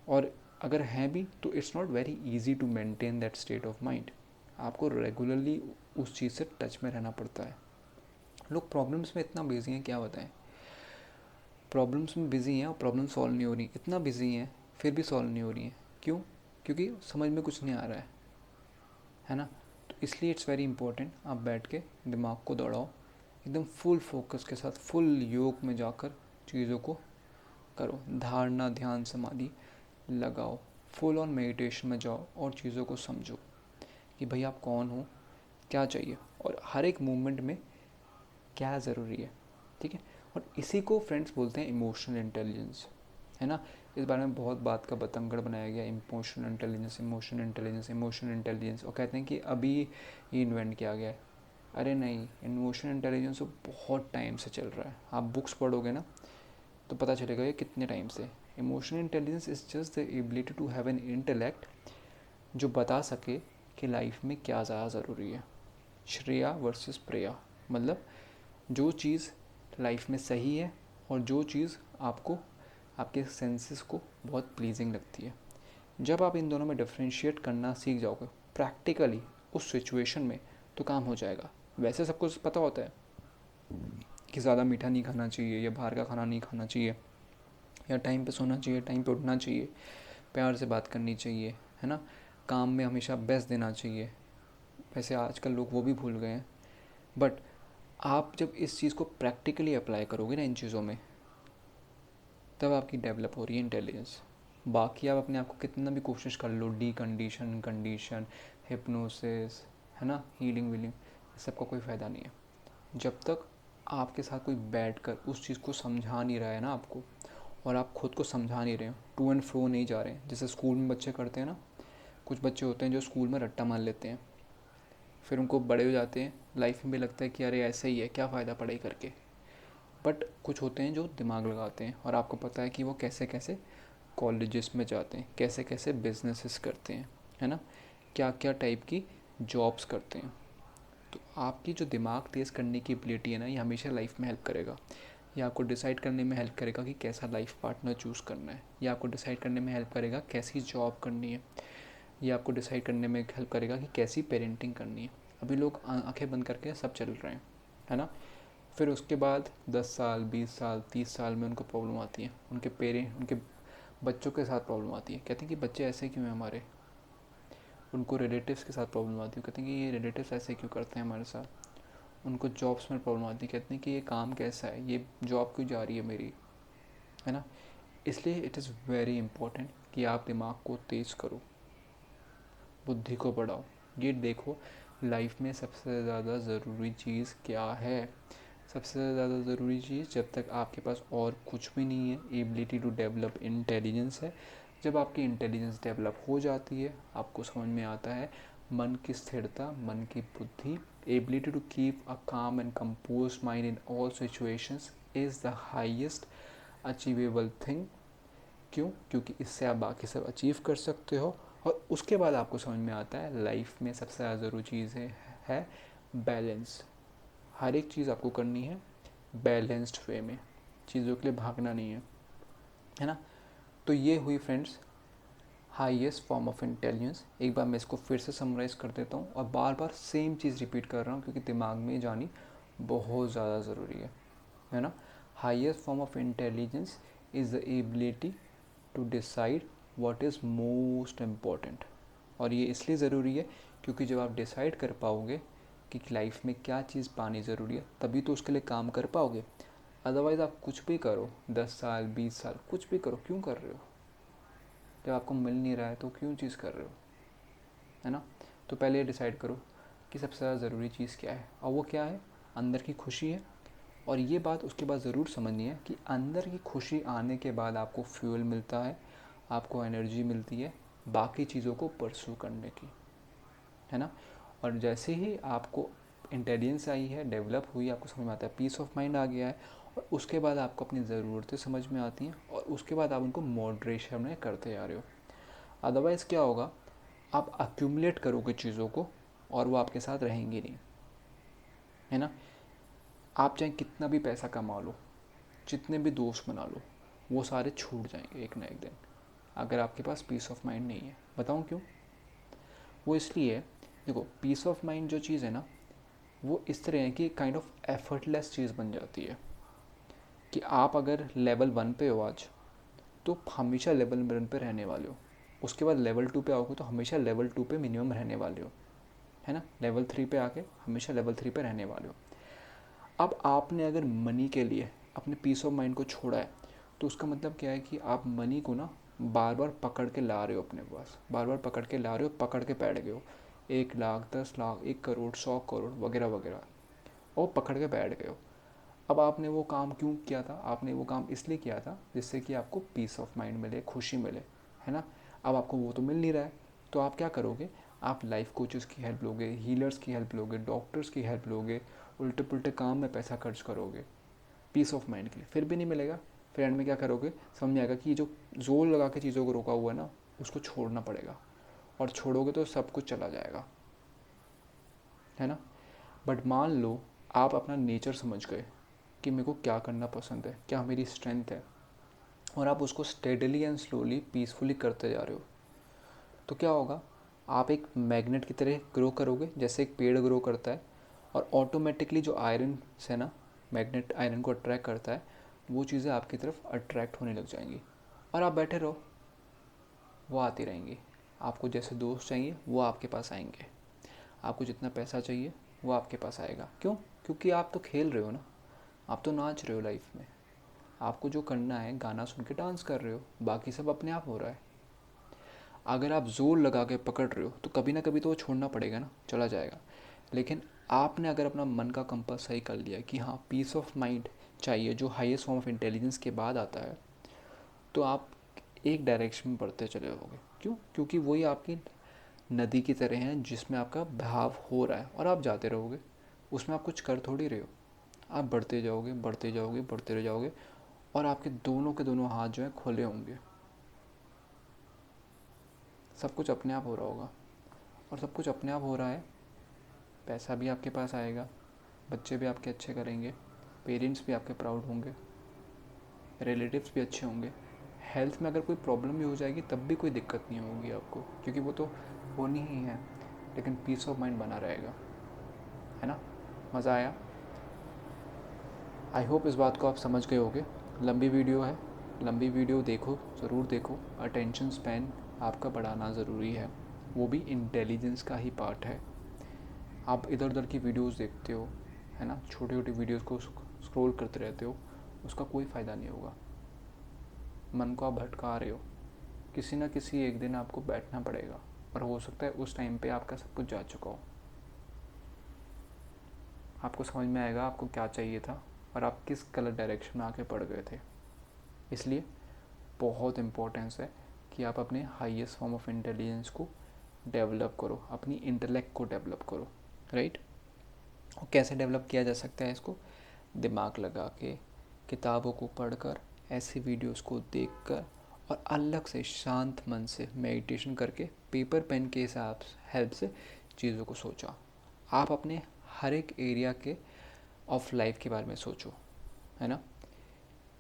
और अगर हैं भी तो it's not very easy to maintain that state of mind. आपको रेगुलरली उस चीज़ से टच में रहना पड़ता है। लोग प्रॉब्लम्स में इतना बिजी हैं, क्या बताएं, प्रॉब्लम्स में बिजी हैं और प्रॉब्लम सॉल्व नहीं हो रही, इतना बिजी हैं फिर भी सॉल्व नहीं हो रही हैं। क्यों? क्योंकि समझ में कुछ नहीं आ रहा है ना। तो इसलिए इट्स वेरी इंपॉर्टेंट आप बैठ के दिमाग को दौड़ाओ, एकदम फुल फोकस के साथ, फुल योग में जाकर चीज़ों को करो, धारणा ध्यान समाधि लगाओ, फुल ऑन मेडिटेशन में जाओ और चीज़ों को समझो कि भाई आप कौन हो, क्या चाहिए और हर एक मूवमेंट में क्या ज़रूरी है। ठीक है। और इसी को फ्रेंड्स बोलते हैं इमोशनल इंटेलिजेंस, है ना। इस बारे में बहुत बात का बतंगड़ बनाया गया, emotional intelligence, emotional intelligence, emotional intelligence, और कहते हैं कि अभी ये इन्वेंट किया गया है। अरे नहीं, इमोशनल इंटेलिजेंस तो बहुत टाइम से चल रहा है। आप बुक्स पढ़ोगे ना तो पता चलेगा ये कितने टाइम से। Emotional intelligence is just the ability to have an intellect जो बता सके कि लाइफ में क्या ज़्यादा ज़रूरी है। श्रेया वर्सेस प्रेया, मतलब जो चीज़ लाइफ में सही है और जो चीज़ आपको आपके सेंसेस को बहुत प्लीजिंग लगती है। जब आप इन दोनों में डिफ्रेंशिएट करना सीख जाओगे प्रैक्टिकली उस सिचुएशन में, तो काम हो जाएगा। वैसे सबको पता होता है कि ज़्यादा मीठा नहीं खाना चाहिए, या बाहर का खाना नहीं खाना चाहिए, या टाइम पे सोना चाहिए, टाइम पे उठना चाहिए, प्यार से बात करनी चाहिए, है ना, काम में हमेशा बेस्ट देना चाहिए। वैसे आजकल लोग वो भी भूल गए हैं। बट आप जब इस चीज़ को प्रैक्टिकली अप्लाई करोगे ना इन चीज़ों में, तब आपकी डेवलप हो रही है इंटेलिजेंस। बाकी आप अपने आप को कितना भी कोशिश कर लो, डी कंडीशन, हिप्नोसिस, है ना, हीलिंग वीलिंग, इस सब का कोई फ़ायदा नहीं है जब तक आपके साथ कोई बैठ कर उस चीज़ को समझा नहीं रहा है ना आपको, और आप खुद को समझा नहीं रहे हो, टू एंड फ्रो नहीं जा रहे हैं। जैसे स्कूल में बच्चे करते हैं ना, कुछ बच्चे होते हैं जो स्कूल में रट्टा मार लेते हैं, फिर उनको बड़े हो जाते हैं, लाइफ में भी लगता है कि अरे ऐसा ही है, क्या फ़ायदा पढ़ाई करके। बट कुछ होते हैं जो दिमाग लगाते हैं, और आपको पता है कि वो कैसे कैसे कॉलेजेस में जाते हैं, कैसे कैसे बिजनेसेस करते हैं, है ना, क्या क्या टाइप की जॉब्स करते हैं। तो आपकी जो दिमाग तेज़ करने की एबिलिटी है ना, ये हमेशा लाइफ में हेल्प करेगा। ये आपको डिसाइड करने में हेल्प करेगा कि कैसा लाइफ पार्टनर चूज़ करना है। ये आपको डिसाइड करने में हेल्प करेगा कैसी जॉब करनी है। ये आपको डिसाइड करने में हेल्प करेगा कि कैसी पेरेंटिंग करनी है। अभी लोग आंखें बंद करके सब चल रहे हैं, है ना। फिर उसके बाद 10 साल 20 साल 30 साल में उनको प्रॉब्लम आती है, उनके बच्चों के साथ प्रॉब्लम आती है। कहते हैं कि बच्चे ऐसे क्यों हैं हमारे। उनको रिलेटिव्स के साथ प्रॉब्लम आती है, कहते हैं कि ये रिलेटिव्स ऐसे क्यों करते हैं हमारे साथ। उनको जॉब्स में प्रॉब्लम आती है, कहते हैं कि ये काम कैसा है, ये जॉब क्यों जा रही है मेरी, है ना। इसलिए इट इज़ वेरी इंपॉर्टेंट कि आप दिमाग को तेज़ करो, बुद्धि को बढ़ाओ। ये देखो लाइफ में सबसे ज़्यादा ज़रूरी चीज़ क्या है। सबसे ज़्यादा ज़रूरी चीज़, जब तक आपके पास और कुछ भी नहीं है, एबिलिटी टू डेवलप इंटेलिजेंस है। जब आपकी इंटेलिजेंस डेवलप हो जाती है, आपको समझ में आता है मन की स्थिरता, मन की बुद्धि, एबिलिटी टू कीप अ काम and compose mind in all situations is the highest achievable thing. क्यों? क्योंकि इससे आप बाकी सब अचीव कर सकते हो। और उसके बाद आपको समझ में आता है लाइफ में सबसे ज़्यादा ज़रूरी चीज़ है बैलेंस। हर एक चीज़ आपको करनी है बैलेंस्ड वे में, चीज़ों के लिए भागना नहीं है ना। तो ये हुई friends highest form of intelligence. एक बार मैं इसको फिर से समराइज़ कर देता हूँ, और बार बार सेम चीज़ रिपीट कर रहा हूँ क्योंकि दिमाग में जानी बहुत ज़्यादा ज़रूरी है ना। Highest form of intelligence is the ability to decide what is most important. और ये इसलिए ज़रूरी है क्योंकि जब आप डिसाइड कर पाओगे कि लाइफ में क्या चीज़ पानी ज़रूरी है, तभी तो उसके लिए काम कर पाओगे। अदरवाइज़ आप कुछ भी करो, 10 साल 20 साल कुछ भी करो, क्यों कर रहे हो? जब आपको मिल नहीं रहा है तो क्यों चीज़ कर रहे हो, है ना? तो पहले ये डिसाइड करो कि सबसे ज़्यादा ज़रूरी चीज़ क्या है, और वो क्या है? अंदर की खुशी है। और ये बात उसके बाद ज़रूर समझनी है कि अंदर की खुशी आने के बाद आपको फ्यूल मिलता है, आपको एनर्जी मिलती है बाकी चीज़ों को परस्यू करने की, है ना? और जैसे ही आपको इंटेलिजेंस आई है, डेवलप हुई, आपको समझ में आता है, पीस ऑफ माइंड आ गया है, और उसके बाद आपको अपनी ज़रूरतें समझ में आती हैं, और उसके बाद आप उनको मॉडरेशन में करते जा रहे हो। अदरवाइज़ क्या होगा? आप अक्यूमुलेट करोगे चीज़ों को और वो आपके साथ रहेंगी नहीं, है ना? आप चाहे कितना भी पैसा कमा लो, जितने भी दोस्त बना लो, वो सारे छूट जाएंगे एक ना एक दिन, अगर आपके पास पीस ऑफ माइंड नहीं है। बताऊँ क्यों? वो इसलिए, देखो, पीस ऑफ माइंड जो चीज़ है ना, वो इस तरह है कि काइंड ऑफ एफर्टलेस चीज़ बन जाती है कि आप अगर लेवल 1 पे हो आज, तो हमेशा लेवल 1 पे रहने वाले हो। उसके बाद लेवल 2 पे आओगे तो हमेशा लेवल 2 पे मिनिमम रहने वाले हो, है ना? लेवल 3 पे आके हमेशा लेवल 3 पे रहने वाले हो। अब आपने अगर मनी के लिए अपने पीस ऑफ माइंड को छोड़ा है, तो उसका मतलब क्या है कि आप मनी को ना बार बार पकड़ के ला रहे हो अपने पास, बार बार पकड़ के ला रहे हो, पकड़ के बैठ गए हो। 1 लाख 10 लाख 1 करोड़ 100 करोड़ वगैरह वगैरह, और पकड़ के बैठ गए हो। अब आपने वो काम क्यों किया था? आपने वो काम इसलिए किया था जिससे कि आपको पीस ऑफ माइंड मिले, खुशी मिले, है ना? अब आपको वो तो मिल नहीं रहा है, तो आप क्या करोगे? आप लाइफ कोचेस की हेल्प लोगे, हीलर्स की हेल्प लोगे, डॉक्टर्स की हेल्प लोगे, उल्टे पुल्टे काम में पैसा खर्च करोगे पीस ऑफ माइंड के लिए, फिर भी नहीं मिलेगा। फिर एंड में क्या करोगे? समझ में आएगा कि जो जोर लगा के चीज़ों को रोका हुआ है ना, उसको छोड़ना पड़ेगा, और छोड़ोगे तो सब कुछ चला जाएगा, है ना? बट मान लो आप अपना नेचर समझ गए कि मेरे को क्या करना पसंद है, क्या मेरी स्ट्रेंथ है, और आप उसको स्टेडली एंड स्लोली पीसफुली करते जा रहे हो, तो क्या होगा? आप एक मैग्नेट की तरह ग्रो करोगे, जैसे एक पेड़ ग्रो करता है, और ऑटोमेटिकली जो आयरन से ना, मैग्नेट आयरन को अट्रैक्ट करता है, वो चीज़ें आपकी तरफ अट्रैक्ट होने लग जाएंगी, और आप बैठे रहो, वो आती रहेंगी। आपको जैसे दोस्त चाहिए वो आपके पास आएंगे, आपको जितना पैसा चाहिए वो आपके पास आएगा। क्यों? क्योंकि आप तो खेल रहे हो ना, आप तो नाच रहे हो लाइफ में। आपको जो करना है, गाना सुन के डांस कर रहे हो, बाकी सब अपने आप हो रहा है। अगर आप जोर लगा के पकड़ रहे हो तो कभी ना कभी तो वो छोड़ना पड़ेगा ना, चला जाएगा। लेकिन आपने अगर अपना मन का कंपास सही कर लिया कि हाँ, पीस ऑफ माइंड चाहिए, जो हाईएस्ट फॉर्म ऑफ इंटेलिजेंस के बाद आता है, तो आप एक डायरेक्शन में बढ़ते चले जाओगे। क्यों? क्योंकि वही आपकी नदी की तरह है जिसमें आपका बहाव हो रहा है, और आप जाते रहोगे, उसमें आप कुछ कर थोड़ी रहे हो। आप बढ़ते जाओगे, बढ़ते जाओगे, बढ़ते रह जाओगे, और आपके दोनों के दोनों हाथ जो है खुले होंगे, सब कुछ अपने आप हो रहा होगा। और सब कुछ अपने आप हो रहा है, पैसा भी आपके पास आएगा, बच्चे भी आपके अच्छे करेंगे, पेरेंट्स भी आपके प्राउड होंगे, रिलेटिव्स भी अच्छे होंगे। हेल्थ में अगर कोई प्रॉब्लम भी हो जाएगी तब भी कोई दिक्कत नहीं होगी आपको, क्योंकि वो तो होनी ही है, लेकिन पीस ऑफ माइंड बना रहेगा, है ना? मज़ा आया? आई होप इस बात को आप समझ गए होगे। लंबी वीडियो है, लंबी वीडियो देखो, ज़रूर देखो। अटेंशन स्पैन आपका बढ़ाना ज़रूरी है, वो भी इंटेलिजेंस का ही पार्ट है। आप इधर उधर की वीडियोस देखते हो, है ना, छोटी छोटी वीडियोस को स्क्रॉल करते रहते हो, उसका कोई फ़ायदा नहीं होगा। मन को आप भटका रहे हो। किसी ना किसी एक दिन आपको बैठना पड़ेगा, और हो सकता है उस टाइम पे आपका सब कुछ जा चुका हो। आपको समझ में आएगा आपको क्या चाहिए था, और आप किस गलत डायरेक्शन में आके पड़ गए थे। इसलिए बहुत इम्पोर्टेंस है कि आप अपने हाईएस्ट फॉर्म ऑफ इंटेलिजेंस को डेवलप करो, अपनी इंटेलेक्ट को डेवलप करो, राइट? और कैसे डेवलप किया जा सकता है इसको? दिमाग लगा के, किताबों को पढ़कर, ऐसी वीडियोस को देखकर, और अलग से शांत मन से मेडिटेशन करके, पेपर पेन के हिसाब हेल्प से चीज़ों को सोचा। आप अपने हर एक एरिया के ऑफ लाइफ के बारे में सोचो, है ना?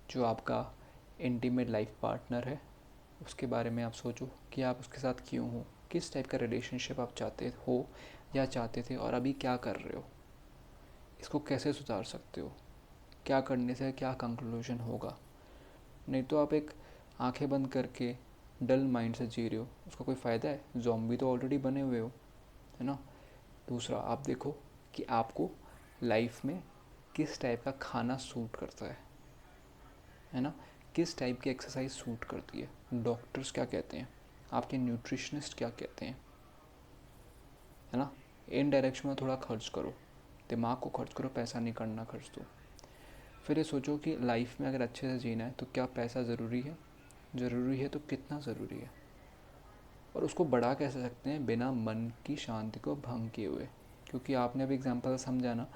जो आपका इंटीमेट लाइफ पार्टनर है, उसके बारे में आप सोचो कि आप उसके साथ क्यों हो, किस टाइप का रिलेशनशिप आप चाहते हो या चाहते थे, और अभी क्या कर रहे हो, इसको कैसे सुधार सकते हो, क्या करने से क्या कंक्लूजन होगा। नहीं तो आप एक आंखें बंद करके डल माइंड से जी रहे हो, उसका कोई फ़ायदा है? ज़ॉम्बी तो ऑलरेडी बने हुए हो, है ना। दूसरा, आप देखो कि आपको लाइफ में किस टाइप का खाना सूट करता है ना, किस टाइप की एक्सरसाइज सूट करती है, डॉक्टर्स क्या कहते हैं, आपके न्यूट्रिशनिस्ट क्या कहते हैं, है ना। इन डायरेक्शन में थोड़ा खर्च करो, दिमाग को खर्च करो, पैसा नहीं करना खर्च तो। फिर ये सोचो कि लाइफ में अगर अच्छे से जीना है तो क्या पैसा ज़रूरी है, ज़रूरी है तो कितना ज़रूरी है, और उसको बढ़ा कैसे सकते हैं बिना मन की शांति को भंग किए हुए। क्योंकि आपने अभी एग्जाम्पल समझा ना,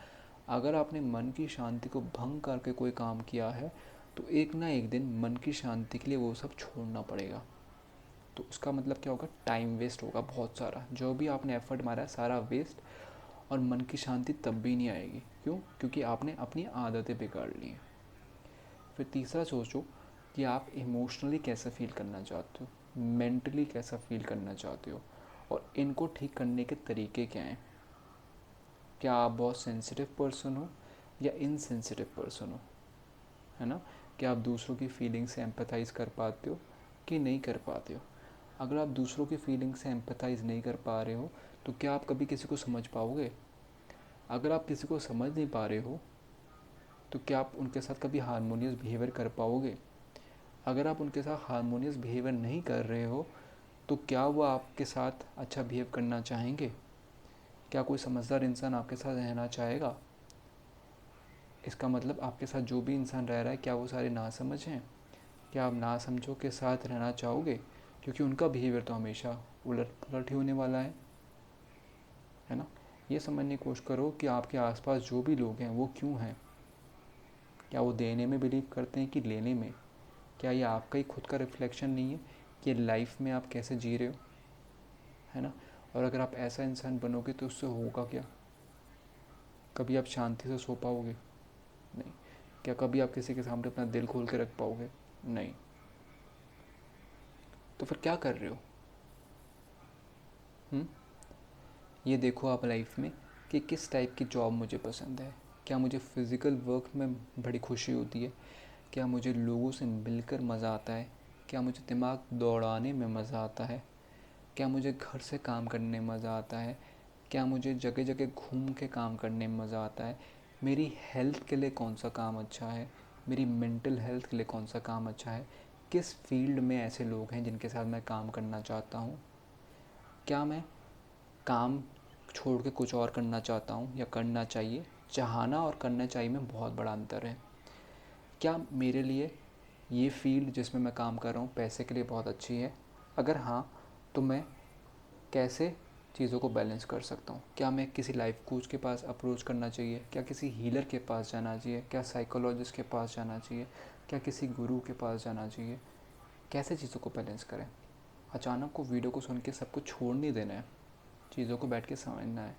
अगर आपने मन की शांति को भंग करके कोई काम किया है तो एक ना एक दिन मन की शांति के लिए वो सब छोड़ना पड़ेगा। तो उसका मतलब क्या होगा, टाइम वेस्ट होगा बहुत सारा, जो भी आपने एफर्ट मारा है सारा वेस्ट, और मन की शांति तब भी नहीं आएगी। क्यों? क्योंकि आपने अपनी आदतें बिगाड़ ली हैं। फिर तीसरा सोचो कि आप इमोशनली कैसे फील करना चाहते हो, मेंटली कैसा फील करना चाहते हो, और इनको ठीक करने के तरीके क्या हैं। क्या आप बहुत सेंसिटिव पर्सन हो या इनसेंसिटिव पर्सन हो, है ना। क्या आप दूसरों की फीलिंग से एम्पैथाइज कर पाते हो कि नहीं कर पाते हो। अगर आप दूसरों की फीलिंग से एम्पैथाइज नहीं कर पा रहे हो तो क्या आप कभी किसी को समझ पाओगे। अगर आप किसी को समझ नहीं पा रहे हो तो क्या आप उनके साथ कभी हारमोनियस बिहेवियर कर पाओगे। अगर आप उनके साथ हारमोनियस बिहेवियर नहीं कर रहे हो तो क्या वो आपके साथ अच्छा बिहेव करना चाहेंगे। क्या कोई समझदार इंसान आपके साथ रहना चाहेगा। इसका मतलब आपके साथ जो भी इंसान रह रहा है क्या वो सारे नासमझ हैं। क्या आप नासमझों के साथ रहना चाहोगे, क्योंकि उनका बिहेवियर तो हमेशा उलट पुलट ही होने वाला है ना। ये समझने की कोशिश करो कि आपके आसपास जो भी लोग हैं वो क्यों हैं। क्या वो देने में बिलीव करते हैं कि लेने में। क्या ये आपका ही खुद का रिफ्लेक्शन नहीं है कि लाइफ में आप कैसे जी रहे हो, है ना। और अगर आप ऐसा इंसान बनोगे तो उससे होगा क्या, कभी आप शांति से सो पाओगे, नहीं। क्या कभी आप किसी के सामने अपना दिल खोल के रख पाओगे, नहीं। तो फिर क्या कर रहे हो। हुँ? ये देखो आप लाइफ में कि किस टाइप की जॉब मुझे पसंद है। क्या मुझे फ़िज़िकल वर्क में बड़ी खुशी होती है, क्या मुझे लोगों से मिलकर मज़ा आता है, क्या मुझे दिमाग दौड़ाने में मज़ा आता है, क्या मुझे घर से काम करने में मज़ा आता है, क्या मुझे जगह जगह घूम के काम करने में मज़ा आता है, मेरी हेल्थ के लिए कौन सा काम अच्छा है, मेरी मेंटल हेल्थ के लिए कौन सा काम अच्छा है, किस फील्ड में ऐसे लोग हैं जिनके साथ मैं काम करना चाहता हूँ, क्या मैं काम छोड़ के कुछ और करना चाहता हूँ या करना चाहिए। चाहना और करना चाहिए में बहुत बड़ा अंतर है। क्या मेरे लिए ये फील्ड जिसमें मैं काम कर रहा हूँ पैसे के लिए बहुत अच्छी है, अगर हाँ तो मैं कैसे चीज़ों को बैलेंस कर सकता हूँ। क्या मैं किसी लाइफ कोच के पास अप्रोच करना चाहिए, क्या किसी हीलर के पास जाना चाहिए, क्या साइकोलॉजिस्ट के पास जाना चाहिए, क्या किसी गुरु के पास जाना चाहिए, कैसे चीज़ों को बैलेंस करें। अचानक को वीडियो को सुन के सब कुछ छोड़ नहीं देना है, चीज़ों को बैठ के समझना है।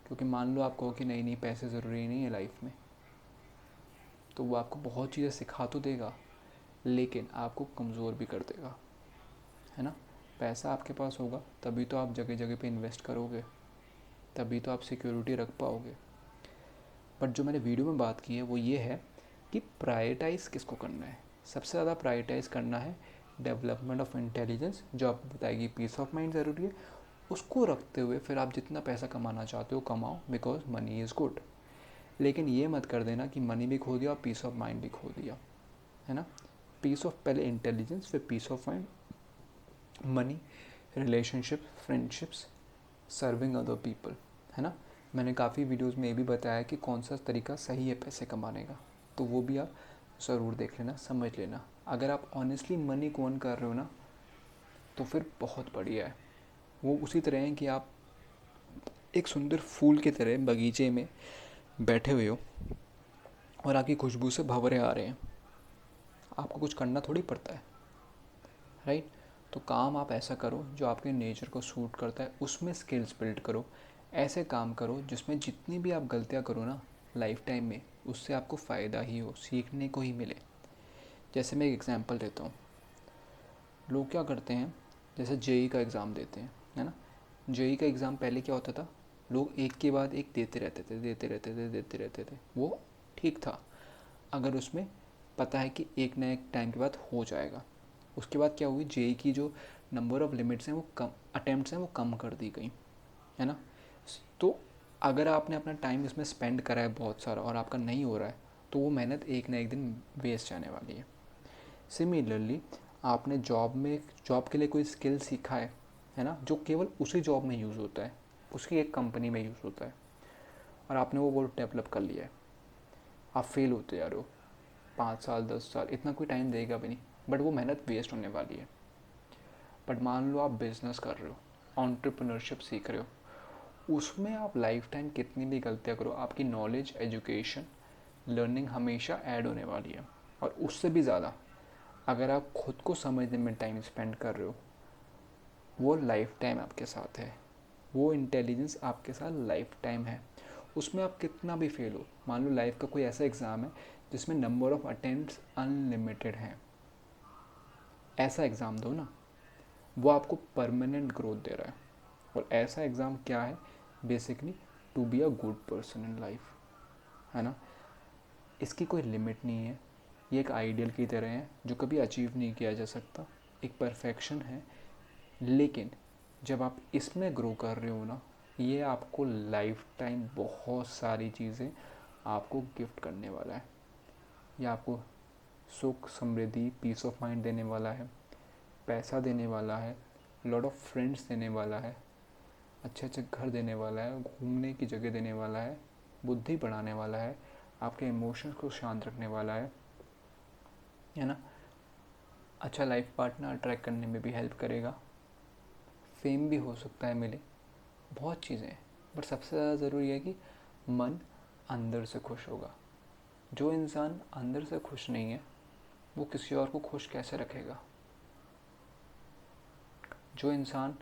क्योंकि मान लो आप कहो कि नहीं नहीं पैसे ज़रूरी नहीं है लाइफ में, तो वो आपको बहुत चीज़ें सिखा तो देगा लेकिन आपको कमज़ोर भी कर देगा, है ना। पैसा आपके पास होगा तभी तो आप जगह जगह पे इन्वेस्ट करोगे, तभी तो आप सिक्योरिटी रख पाओगे। बट जो मैंने वीडियो में बात की है वो ये है कि प्रायोरिटाइज़ किसको करना है। सबसे ज़्यादा प्रायोरिटाइज़ करना है डेवलपमेंट ऑफ इंटेलिजेंस, जो आपको बताएगी पीस ऑफ माइंड ज़रूरी है। उसको रखते हुए फिर आप जितना पैसा कमाना चाहते हो कमाओ, बिकॉज मनी इज़ गुड। लेकिन ये मत कर देना कि मनी भी खो दिया और पीस ऑफ माइंड भी खो दिया, है ना। पीस ऑफ, पहले इंटेलिजेंस फिर peace of mind, money, relationship, friendships, serving other people, है ना। मैंने काफ़ी वीडियोस में ये भी बताया कि कौन सा तरीका सही है पैसे कमाने का, तो वो भी आप ज़रूर देख लेना, समझ लेना। अगर आप ऑनेस्टली मनी को अर्न कर रहे हो ना तो फिर बहुत बढ़िया है। वो उसी तरह है कि आप एक सुंदर फूल की तरह बगीचे में बैठे हुए हो और आपकी खुशबू से भंवरे आ रहे हैं, आपको कुछ करना थोड़ी पड़ता है, राइट। तो काम आप ऐसा करो जो आपके नेचर को सूट करता है, उसमें स्किल्स बिल्ड करो। ऐसे काम करो जिसमें जितनी भी आप गलतियाँ करो ना लाइफ टाइम में, उससे आपको फ़ायदा ही हो, सीखने को ही मिले। जैसे मैं एक एग्जांपल देता हूँ। लोग क्या करते हैं, जैसे जेई का एग्ज़ाम देते हैं, है ना। जेई का एग्ज़ाम पहले क्या होता था, लोग एक के बाद एक देते रहते थे, देते रहते थे, वो ठीक था अगर उसमें पता है कि एक ना एक टाइम के बाद हो जाएगा। उसके बाद क्या हुई, जेई की जो नंबर ऑफ़ लिमिट्स हैं वो कम, अटैम्प्ट्स हैं वो कम कर दी गई, है ना। तो अगर आपने अपना टाइम इसमें स्पेंड करा है बहुत सारा और आपका नहीं हो रहा है, तो वो मेहनत एक ना एक दिन वेस्ट जाने वाली है। सिमिलरली आपने जॉब के लिए कोई स्किल सीखा है ना, जो केवल उसी जॉब में यूज़ होता है, उसकी एक कंपनी में यूज़ होता है, और आपने वो डेवलप कर लिया है। आप फेल होते जा रहे हो 5 साल 10 साल, इतना कोई टाइम देगा भी नहीं, बट वो मेहनत वेस्ट होने वाली है। बट मान लो आप बिजनेस कर रहे हो, एंटरप्रेन्योरशिप सीख रहे हो, उसमें आप लाइफ टाइम कितनी भी गलतियाँ करो, आपकी नॉलेज, एजुकेशन, लर्निंग हमेशा ऐड होने वाली है। और उससे भी ज़्यादा अगर आप खुद को समझने में टाइम स्पेंड कर रहे हो, वो लाइफ टाइम आपके साथ है, वो इंटेलिजेंस आपके साथ लाइफ टाइम है। उसमें आप कितना भी फेल हो, मान लो लाइफ का कोई ऐसा एग्ज़ाम है जिसमें नंबर ऑफ अटेम्प्ट्स अनलिमिटेड हैं, ऐसा एग्ज़ाम दो ना, वो आपको परमानेंट ग्रोथ दे रहा है। और ऐसा एग्ज़ाम क्या है, basically to be a good person in life, है ना। इसकी कोई लिमिट नहीं है, ये एक आइडियल की तरह है जो कभी अचीव नहीं किया जा सकता, एक परफेक्शन है। लेकिन जब आप इसमें ग्रो कर रहे हो ना, ये आपको लाइफ टाइम बहुत सारी चीज़ें आपको गिफ्ट करने वाला है। ये आपको सुख, समृद्धि, पीस ऑफ माइंड देने वाला है, पैसा देने वाला है, लॉट ऑफ फ्रेंड्स देने वाला है, अच्छे अच्छे घर देने वाला है, घूमने की जगह देने वाला है, बुद्धि बढ़ाने वाला है, आपके इमोशंस को शांत रखने वाला है ना। अच्छा लाइफ पार्टनर अट्रैक्ट करने में भी हेल्प करेगा, फेम भी हो सकता है मिले, बहुत चीज़ें हैं। बट सबसे ज़्यादा ज़रूरी है कि मन अंदर से खुश होगा। जो इंसान अंदर से खुश नहीं है, वो किसी और को खुश कैसे रखेगा। जो इंसान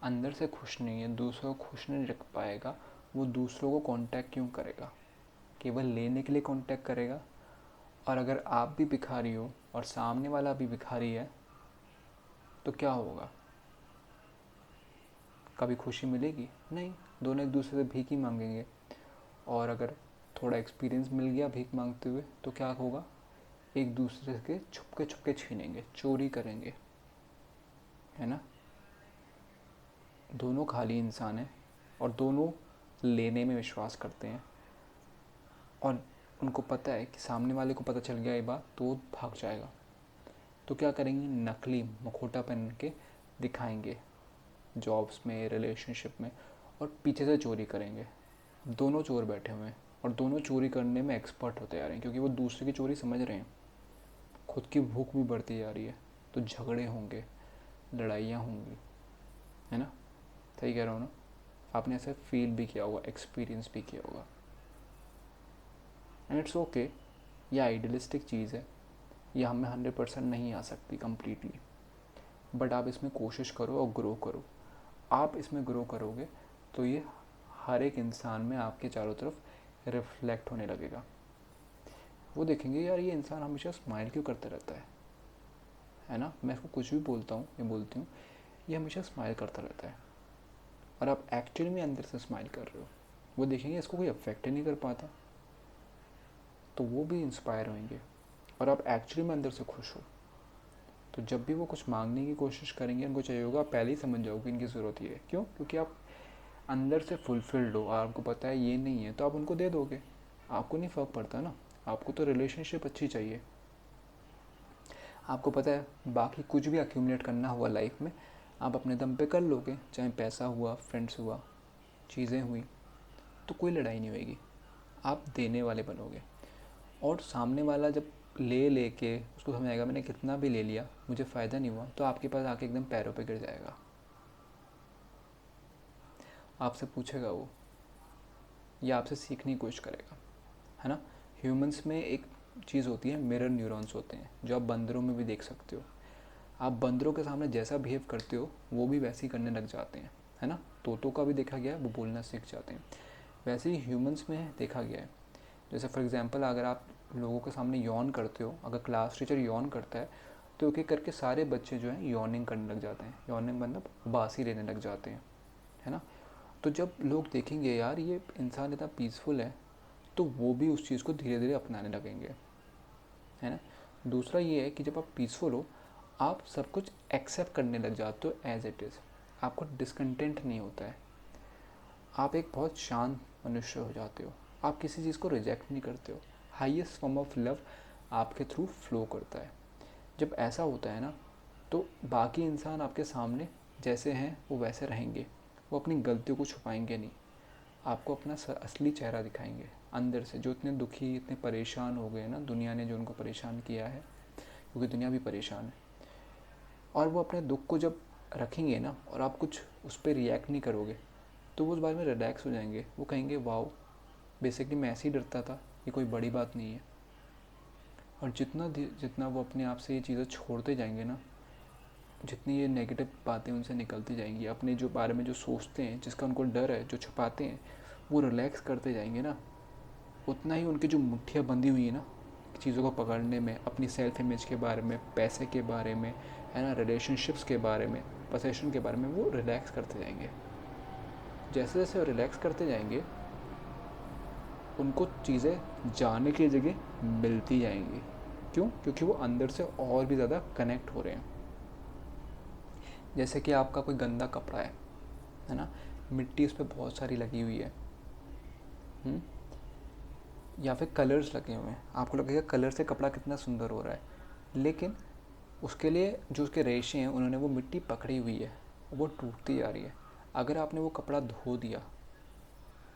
अंदर से खुश नहीं है, दूसरों को खुश नहीं रख पाएगा, वो दूसरों को कांटेक्ट क्यों करेगा, केवल लेने के लिए कांटेक्ट करेगा। और अगर आप भी भिखारी हो और सामने वाला भी भिखारी है, तो क्या होगा, कभी खुशी मिलेगी नहीं, दोनों एक दूसरे से भीख ही मांगेंगे। और अगर थोड़ा एक्सपीरियंस मिल गया भीख मांगते हुए, तो क्या होगा, एक दूसरे के छुपके छुपके छीनेंगे, चोरी करेंगे, है ना। दोनों खाली इंसान हैं और दोनों लेने में विश्वास करते हैं, और उनको पता है कि सामने वाले को पता चल गया ये बात तो वो भाग जाएगा। तो क्या करेंगे, नकली मुखौटा पहन के दिखाएंगे जॉब्स में, रिलेशनशिप में, और पीछे से चोरी करेंगे। दोनों चोर बैठे हुए हैं और दोनों चोरी करने में एक्सपर्ट होते जा रहे हैं, क्योंकि वो दूसरे की चोरी समझ रहे हैं। खुद की भूख भी बढ़ती जा रही है, तो झगड़े होंगे, लड़ाइयाँ होंगी, है ना। सही कह रहा हूँ ना, आपने ऐसा फील भी किया होगा, एक्सपीरियंस भी किया होगा। एंड इट्स ओके, ये आइडियलिस्टिक चीज़ है, ये हमें 100% नहीं आ सकती कम्प्लीटली, बट आप इसमें कोशिश करो और ग्रो करो। आप इसमें ग्रो करोगे तो ये हर एक इंसान में आपके चारों तरफ रिफ्लेक्ट होने लगेगा। वो देखेंगे यार ये इंसान हमेशा स्माइल क्यों करता रहता है ना। मैं इसको कुछ भी बोलता हूँ या बोलती हूँ, ये हमेशा स्माइल करता रहता है, और आप एक्चुअली में अंदर से स्माइल कर रहे हो। वो देखेंगे इसको कोई अफेक्ट ही नहीं कर पाता, तो वो भी इंस्पायर होंगे, और आप एक्चुअली में अंदर से खुश हो। तो जब भी वो कुछ मांगने की कोशिश करेंगे, उनको चाहिए होगा, आप पहले ही समझ जाओगे इनकी ज़रूरत ये है। क्यों, क्योंकि आप अंदर से फुलफिल्ड हो और आपको पता है ये नहीं है, तो आप उनको दे दोगे, आपको नहीं फ़र्क पड़ता ना। आपको तो रिलेशनशिप अच्छी चाहिए, आपको पता है बाकी कुछ भी अक्यूमुलेट करना हुआ लाइफ में आप अपने दम पे कर लोगे, चाहे पैसा हुआ, फ्रेंड्स हुआ, चीज़ें हुई, तो कोई लड़ाई नहीं होगी, आप देने वाले बनोगे। और सामने वाला जब ले के उसको समझ आएगा मैंने कितना भी ले लिया मुझे फ़ायदा नहीं हुआ, तो आपके पास आके एकदम पैरों पे गिर जाएगा, आपसे पूछेगा वो, या आपसे सीखने की कोशिश करेगा, है ना। ह्यूमंस में एक चीज़ होती है, मिरर न्यूरॉन्स होते हैं, जो आप बंदरों में भी देख सकते हो। आप बंदरों के सामने जैसा बिहेव करते हो वो भी वैसे ही करने लग जाते हैं, है ना। तोतों का भी देखा गया है, वो बोलना सीख जाते हैं। वैसे ही ह्यूमंस में देखा गया है। जैसे फॉर एग्जांपल अगर आप लोगों के सामने यौन करते हो, अगर क्लास टीचर यौन करता है तो एक एक करके सारे बच्चे जो हैं यौनिंग करने लग जाते हैं। यौनिंग मतलब बासी लेने लग जाते हैं, है ना। तो जब लोग देखेंगे यार ये इंसान इतना पीसफुल है, तो वो भी उस चीज़ को धीरे धीरे अपनाने लगेंगे, है ना। दूसरा ये है कि जब आप पीसफुल हो, आप सब कुछ एक्सेप्ट करने लग जाते हो एज इट इज़, आपको डिसकंटेंट नहीं होता है। आप एक बहुत शांत मनुष्य हो जाते हो, आप किसी चीज़ को रिजेक्ट नहीं करते हो, हाईएस्ट फॉर्म ऑफ लव आपके थ्रू फ्लो करता है। जब ऐसा होता है ना, तो बाकी इंसान आपके सामने जैसे हैं वो वैसे रहेंगे, वो अपनी गलतियों को छुपाएंगे नहीं, आपको अपना असली चेहरा दिखाएंगे अंदर से। जो इतने दुखी, इतने परेशान हो गए ना, दुनिया ने जो उनको परेशान किया है, क्योंकि दुनिया भी परेशान है, और वो अपने दुख को जब रखेंगे ना और आप कुछ उस पर रिएक्ट नहीं करोगे, तो वो उस बारे में रिलैक्स हो जाएंगे। वो कहेंगे वाओ, बेसिकली मैं ऐसे ही डरता था, ये कोई बड़ी बात नहीं है। और जितना जितना वो अपने आप से ये चीज़ें छोड़ते जाएंगे ना, जितनी ये नेगेटिव बातें उनसे निकलती जाएंगी, अपने जो बारे में जो सोचते हैं, जिसका उनको डर है, जो छुपाते हैं, वो रिलैक्स करते जाएंगे ना, उतना ही उनकी जो मुट्ठियाँ बंधी हुई है ना चीज़ों को पकड़ने में, अपनी सेल्फ इमेज के बारे में, पैसे के बारे में, है ना, रिलेशनशिप्स के बारे में, पोसेशन के बारे में, वो रिलैक्स करते जाएंगे। जैसे जैसे वो रिलैक्स करते जाएंगे, उनको चीज़ें जाने की जगह मिलती जाएंगी। क्यों? क्योंकि वो अंदर से और भी ज़्यादा कनेक्ट हो रहे हैं। जैसे कि आपका कोई गंदा कपड़ा है ना, मिट्टी उस पर बहुत सारी लगी हुई है, या फिर कलर्स लगे हुए हैं, आपको लगेगा कलर से कपड़ा कितना सुंदर हो रहा है, लेकिन उसके लिए जो उसके रेशे हैं, उन्होंने वो मिट्टी पकड़ी हुई है, वो टूटती जा रही है। अगर आपने वो कपड़ा धो दिया,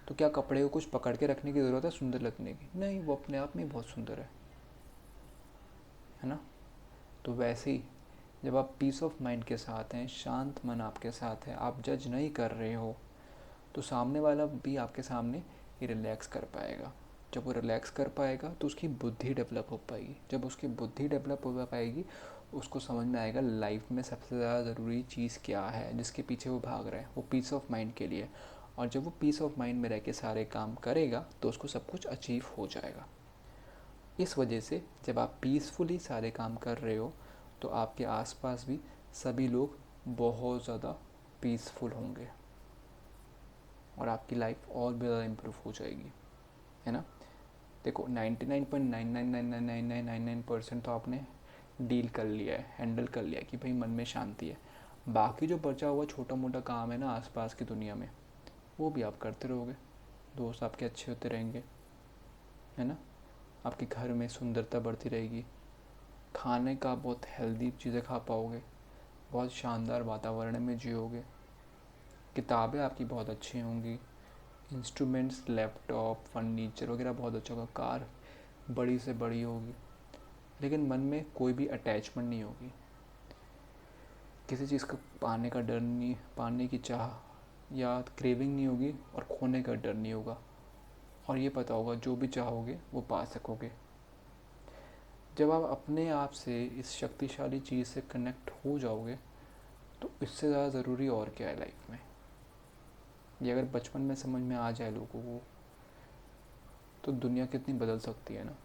तो क्या कपड़े को कुछ पकड़ के रखने की ज़रूरत है सुंदर लगने की? नहीं, वो अपने आप में बहुत सुंदर है ना। तो वैसे ही जब आप पीस ऑफ माइंड के साथ हैं, शांत मन आपके साथ है, आप जज नहीं कर रहे हो, तो सामने वाला भी आपके सामने ये रिलैक्स कर पाएगा। जब वो रिलैक्स कर पाएगा तो उसकी बुद्धि डेवलप हो पाएगी। जब उसकी बुद्धि डेवलप हो पाएगी, उसको समझ में आएगा लाइफ में सबसे ज़्यादा ज़रूरी चीज़ क्या है, जिसके पीछे वो भाग रहा है, वो पीस ऑफ माइंड के लिए। और जब वो पीस ऑफ माइंड में रह के सारे काम करेगा, तो उसको सब कुछ अचीव हो जाएगा। इस वजह से जब आप पीसफुली सारे काम कर रहे हो, तो आपके आसपास भी सभी लोग बहुत ज़्यादा पीसफुल होंगे, और आपकी लाइफ और भी ज़्यादा इम्प्रूव हो जाएगी, है ना। देखो 99.99999999% तो आपने डील कर लिया है, हैंडल कर लिया है कि भाई मन में शांति है। बाकी जो बचा हुआ छोटा मोटा काम है ना आसपास की दुनिया में, वो भी आप करते रहोगे, दोस्त आपके अच्छे होते रहेंगे, है ना। आपके घर में सुंदरता बढ़ती रहेगी, खाने का बहुत हेल्दी चीज़ें खा पाओगे, बहुत शानदार वातावरण में जियोगे, किताबें आपकी बहुत अच्छी होंगी, इंस्ट्रूमेंट्स, लैपटॉप, फर्नीचर वगैरह बहुत अच्छा होगा, कार बड़ी से बड़ी होगी, लेकिन मन में कोई भी अटैचमेंट नहीं होगी, किसी चीज़ का पाने का डर नहीं, पाने की चाह या क्रेविंग नहीं होगी, और खोने का डर नहीं होगा, और ये पता होगा जो भी चाहोगे वो पा सकोगे। जब आप अपने आप से इस शक्तिशाली चीज़ से कनेक्ट हो जाओगे, तो इससे ज़्यादा ज़रूरी और क्या है लाइफ में। ये अगर बचपन में समझ में आ जाए लोगों को, तो दुनिया कितनी बदल सकती है ना।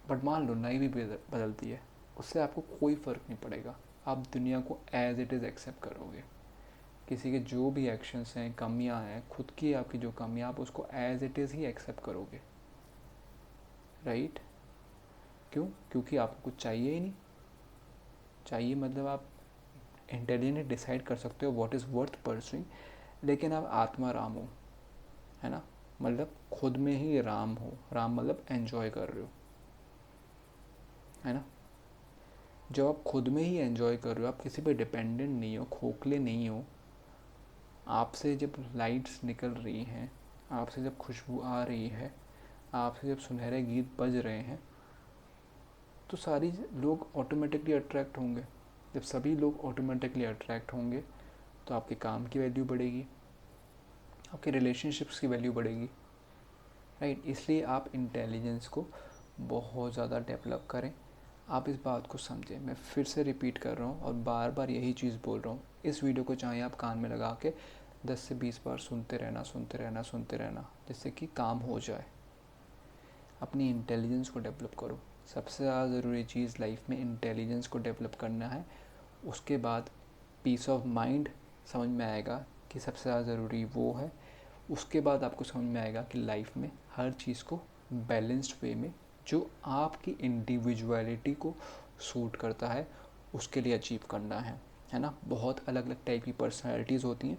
बट मान लो नहीं भी बदलती है, उससे आपको कोई फ़र्क नहीं पड़ेगा, आप दुनिया को एज इट इज़ एक्सेप्ट करोगे। किसी के जो भी एक्शंस हैं, कमियां हैं, खुद की आपकी जो कमियां, आप उसको एज इट इज़ ही एक्सेप्ट करोगे, राइट। क्यों? क्योंकि आपको कुछ चाहिए ही नहीं। चाहिए मतलब आप इंटेलिजेंटली डिसाइड कर सकते हो व्हाट इज़ वर्थ परसुइंग, लेकिन आप आत्मा राम हो, है ना, मतलब खुद में ही राम हो। राम मतलब एंजॉय कर रहे हो, है ना। जब आप खुद में ही एंजॉय कर रहे हो, आप किसी पे डिपेंडेंट नहीं हो, खोखले नहीं हो, आपसे जब लाइट्स निकल रही हैं, आपसे जब खुशबू आ रही है, आपसे जब सुनहरे गीत बज रहे हैं, तो सारी लोग ऑटोमेटिकली अट्रैक्ट होंगे। जब सभी लोग ऑटोमेटिकली अट्रैक्ट होंगे, तो आपके काम की वैल्यू बढ़ेगी, आपके रिलेशनशिप्स की वैल्यू बढ़ेगी, राइट। इसलिए आप इंटेलिजेंस को बहुत ज़्यादा डेवलप करें। आप इस बात को समझें, मैं फिर से रिपीट कर रहा हूँ और बार बार यही चीज़ बोल रहा हूँ। इस वीडियो को चाहे आप कान में लगा के 10 से 20 बार सुनते रहना, सुनते रहना, सुनते रहना, जिससे कि काम हो जाए। अपनी इंटेलिजेंस को डेवलप करो। सबसे ज़्यादा ज़रूरी चीज़ लाइफ में इंटेलिजेंस को डेवलप करना है। उसके बाद पीस ऑफ माइंड समझ में आएगा कि सबसे ज़्यादा ज़रूरी वो है। उसके बाद आपको समझ में आएगा कि लाइफ में हर चीज़ को बैलेंस्ड वे में, जो आपकी इंडिविजुअलिटी को सूट करता है, उसके लिए अचीव करना है ना। बहुत अलग अलग टाइप की पर्सनैलिटीज़ होती हैं,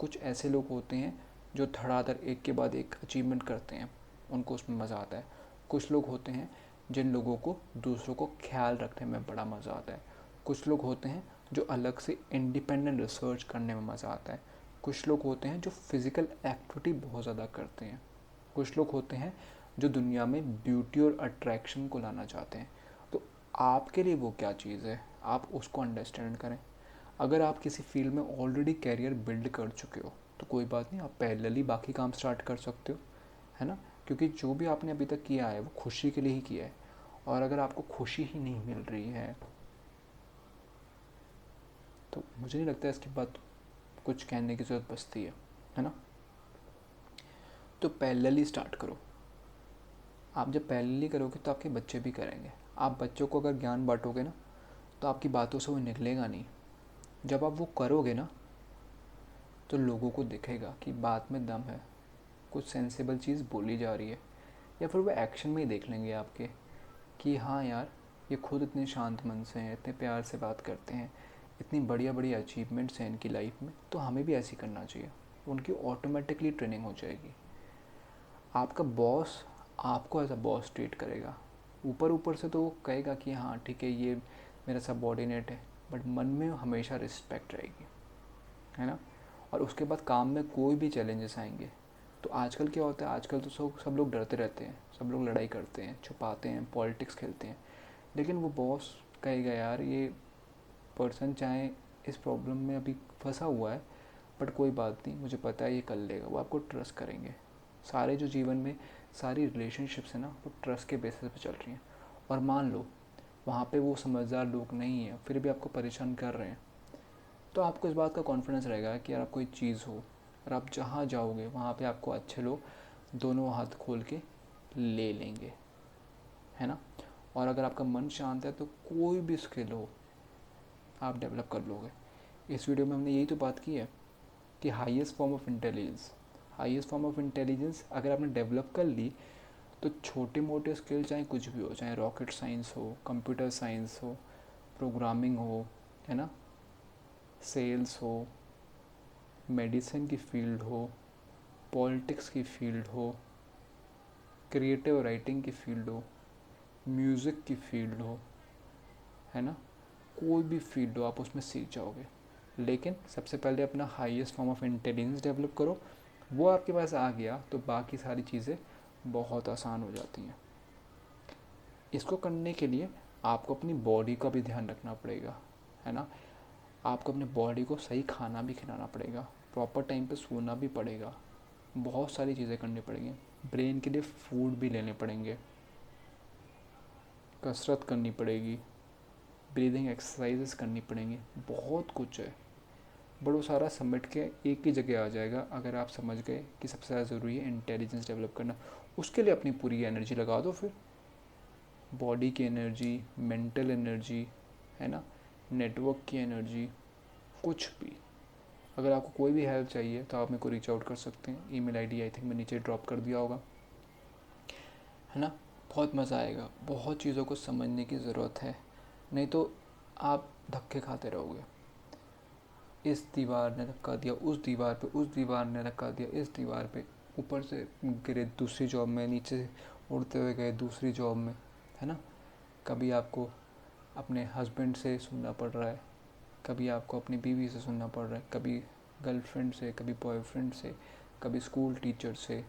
कुछ ऐसे लोग होते हैं जो धड़ाधड़ एक के बाद एक अचीवमेंट करते हैं, उनको उसमें मज़ा आता है। कुछ लोग होते हैं जिन लोगों को दूसरों को ख्याल रखने में बड़ा मज़ा आता है। कुछ लोग होते हैं जो अलग से इंडिपेंडेंट रिसर्च करने में मज़ा आता है। कुछ लोग होते हैं जो फिज़िकल एक्टिविटी बहुत ज़्यादा करते हैं। कुछ लोग होते हैं जो दुनिया में ब्यूटी और अट्रैक्शन को लाना चाहते हैं। तो आपके लिए वो क्या चीज़ है, आप उसको अंडरस्टैंड करें। अगर आप किसी फील्ड में ऑलरेडी कैरियर बिल्ड कर चुके हो तो कोई बात नहीं, आप पैरेलली बाकी काम स्टार्ट कर सकते हो, है ना। क्योंकि जो भी आपने अभी तक किया है वो खुशी के लिए ही किया है, और अगर आपको खुशी ही नहीं मिल रही है तो मुझे नहीं लगता इसके बाद कुछ कहने की ज़रूरत बचती है ना। तो पैरेलली स्टार्ट करो। आप जब पैरेलली करोगे तो आपके बच्चे भी करेंगे। आप बच्चों को अगर ज्ञान बांटोगे ना तो आपकी बातों से वो निकलेगा नहीं। जब आप वो करोगे ना तो लोगों को दिखेगा कि बात में दम है, कुछ सेंसेबल चीज़ बोली जा रही है, या फिर वो एक्शन में ही देख लेंगे आपके कि हाँ यार, ये खुद इतने शांत मन से हैं, इतने प्यार से बात करते हैं, इतनी बढ़िया बढ़िया अचीवमेंट्स हैं इनकी लाइफ में, तो हमें भी ऐसी करना चाहिए। उनकी ऑटोमेटिकली ट्रेनिंग हो जाएगी। आपका बॉस आपको एज अ बॉस ट्रीट करेगा। ऊपर ऊपर से तो वो कहेगा कि हाँ ठीक है, ये मेरा सबऑर्डिनेट है, बट मन में हमेशा रिस्पेक्ट रहेगी, है ना। और उसके बाद काम में कोई भी चैलेंजेस आएंगे तो आजकल क्या होता है, आजकल तो सब लोग डरते रहते हैं, सब लोग लड़ाई करते हैं, छुपाते हैं, पॉलिटिक्स खेलते हैं। लेकिन वो बॉस कहेगा यार ये पर्सन चाहे इस प्रॉब्लम में अभी फंसा हुआ है, बट कोई बात नहीं, मुझे पता है ये कर लेगा। वो आपको ट्रस्ट करेंगे। सारे जो जीवन में सारी रिलेशनशिप्स हैं ना, वो ट्रस्ट के बेसिस पे चल रही हैं। और मान लो वहाँ पे वो समझदार लोग नहीं हैं, फिर भी आपको परेशान कर रहे हैं, तो आपको इस बात का कॉन्फिडेंस रहेगा कि यार आप कोई चीज़ हो और आप जहाँ जाओगे वहाँ पे आपको अच्छे लोग दोनों हाथ खोल के ले लेंगे, है ना। और अगर आपका मन शांत है तो कोई भी स्किल हो आप डेवलप कर लोगे। इस वीडियो में हमने यही तो बात की है कि हाईएस्ट फॉर्म ऑफ इंटेलिजेंस अगर आपने डेवलप कर ली तो छोटे मोटे स्किल चाहे कुछ भी हो, चाहे रॉकेट साइंस हो, कंप्यूटर साइंस हो, प्रोग्रामिंग हो, है ना, सेल्स हो, मेडिसिन की फील्ड हो, पॉलिटिक्स की फील्ड हो, क्रिएटिव राइटिंग की फील्ड हो, म्यूज़िक की फील्ड हो, है ना, कोई भी फील्ड हो आप उसमें सीख जाओगे। लेकिन सबसे पहले अपना highest form of intelligence develop करो। वो आपके पास आ गया तो बाकी सारी चीज़ें बहुत आसान हो जाती हैं। इसको करने के लिए आपको अपनी बॉडी का भी ध्यान रखना पड़ेगा, है ना। आपको अपने बॉडी को सही खाना भी खिलाना पड़ेगा, प्रॉपर टाइम पे सोना भी पड़ेगा, बहुत सारी चीज़ें करनी पड़ेंगी। ब्रेन के लिए फूड भी लेने पड़ेंगे, कसरत करनी पड़ेगी, ब्रीदिंग एक्सरसाइजेस करनी पड़ेंगी, बहुत कुछ है। बड़ा सारा समेट के एक ही जगह आ जाएगा अगर आप समझ गए कि सबसे ज़्यादा ज़रूरी है इंटेलिजेंस डेवलप करना। उसके लिए अपनी पूरी एनर्जी लगा दो फिर, बॉडी की एनर्जी, मेंटल एनर्जी, है ना, नेटवर्क की एनर्जी, कुछ भी। अगर आपको कोई भी हेल्प चाहिए तो आप मेरे को रीच आउट कर सकते हैं। ईमेल आईडी आई थिंक मैं नीचे ड्रॉप कर दिया होगा, है ना। बहुत मज़ा आएगा, बहुत चीज़ों को समझने की ज़रूरत है, नहीं तो आप धक्के खाते रहोगे। इस दीवार ने धक्का दिया उस दीवार पे, उस दीवार ने धक्का दिया इस दीवार पे, ऊपर से गिरे दूसरी जॉब में, नीचे उड़ते हुए गए दूसरी जॉब में, है ना। कभी आपको अपने हस्बैंड से सुनना पड़ रहा है, कभी आपको अपनी बीवी से सुनना पड़ रहा है, कभी गर्लफ्रेंड से, कभी बॉयफ्रेंड से, कभी स्कूल टीचर से,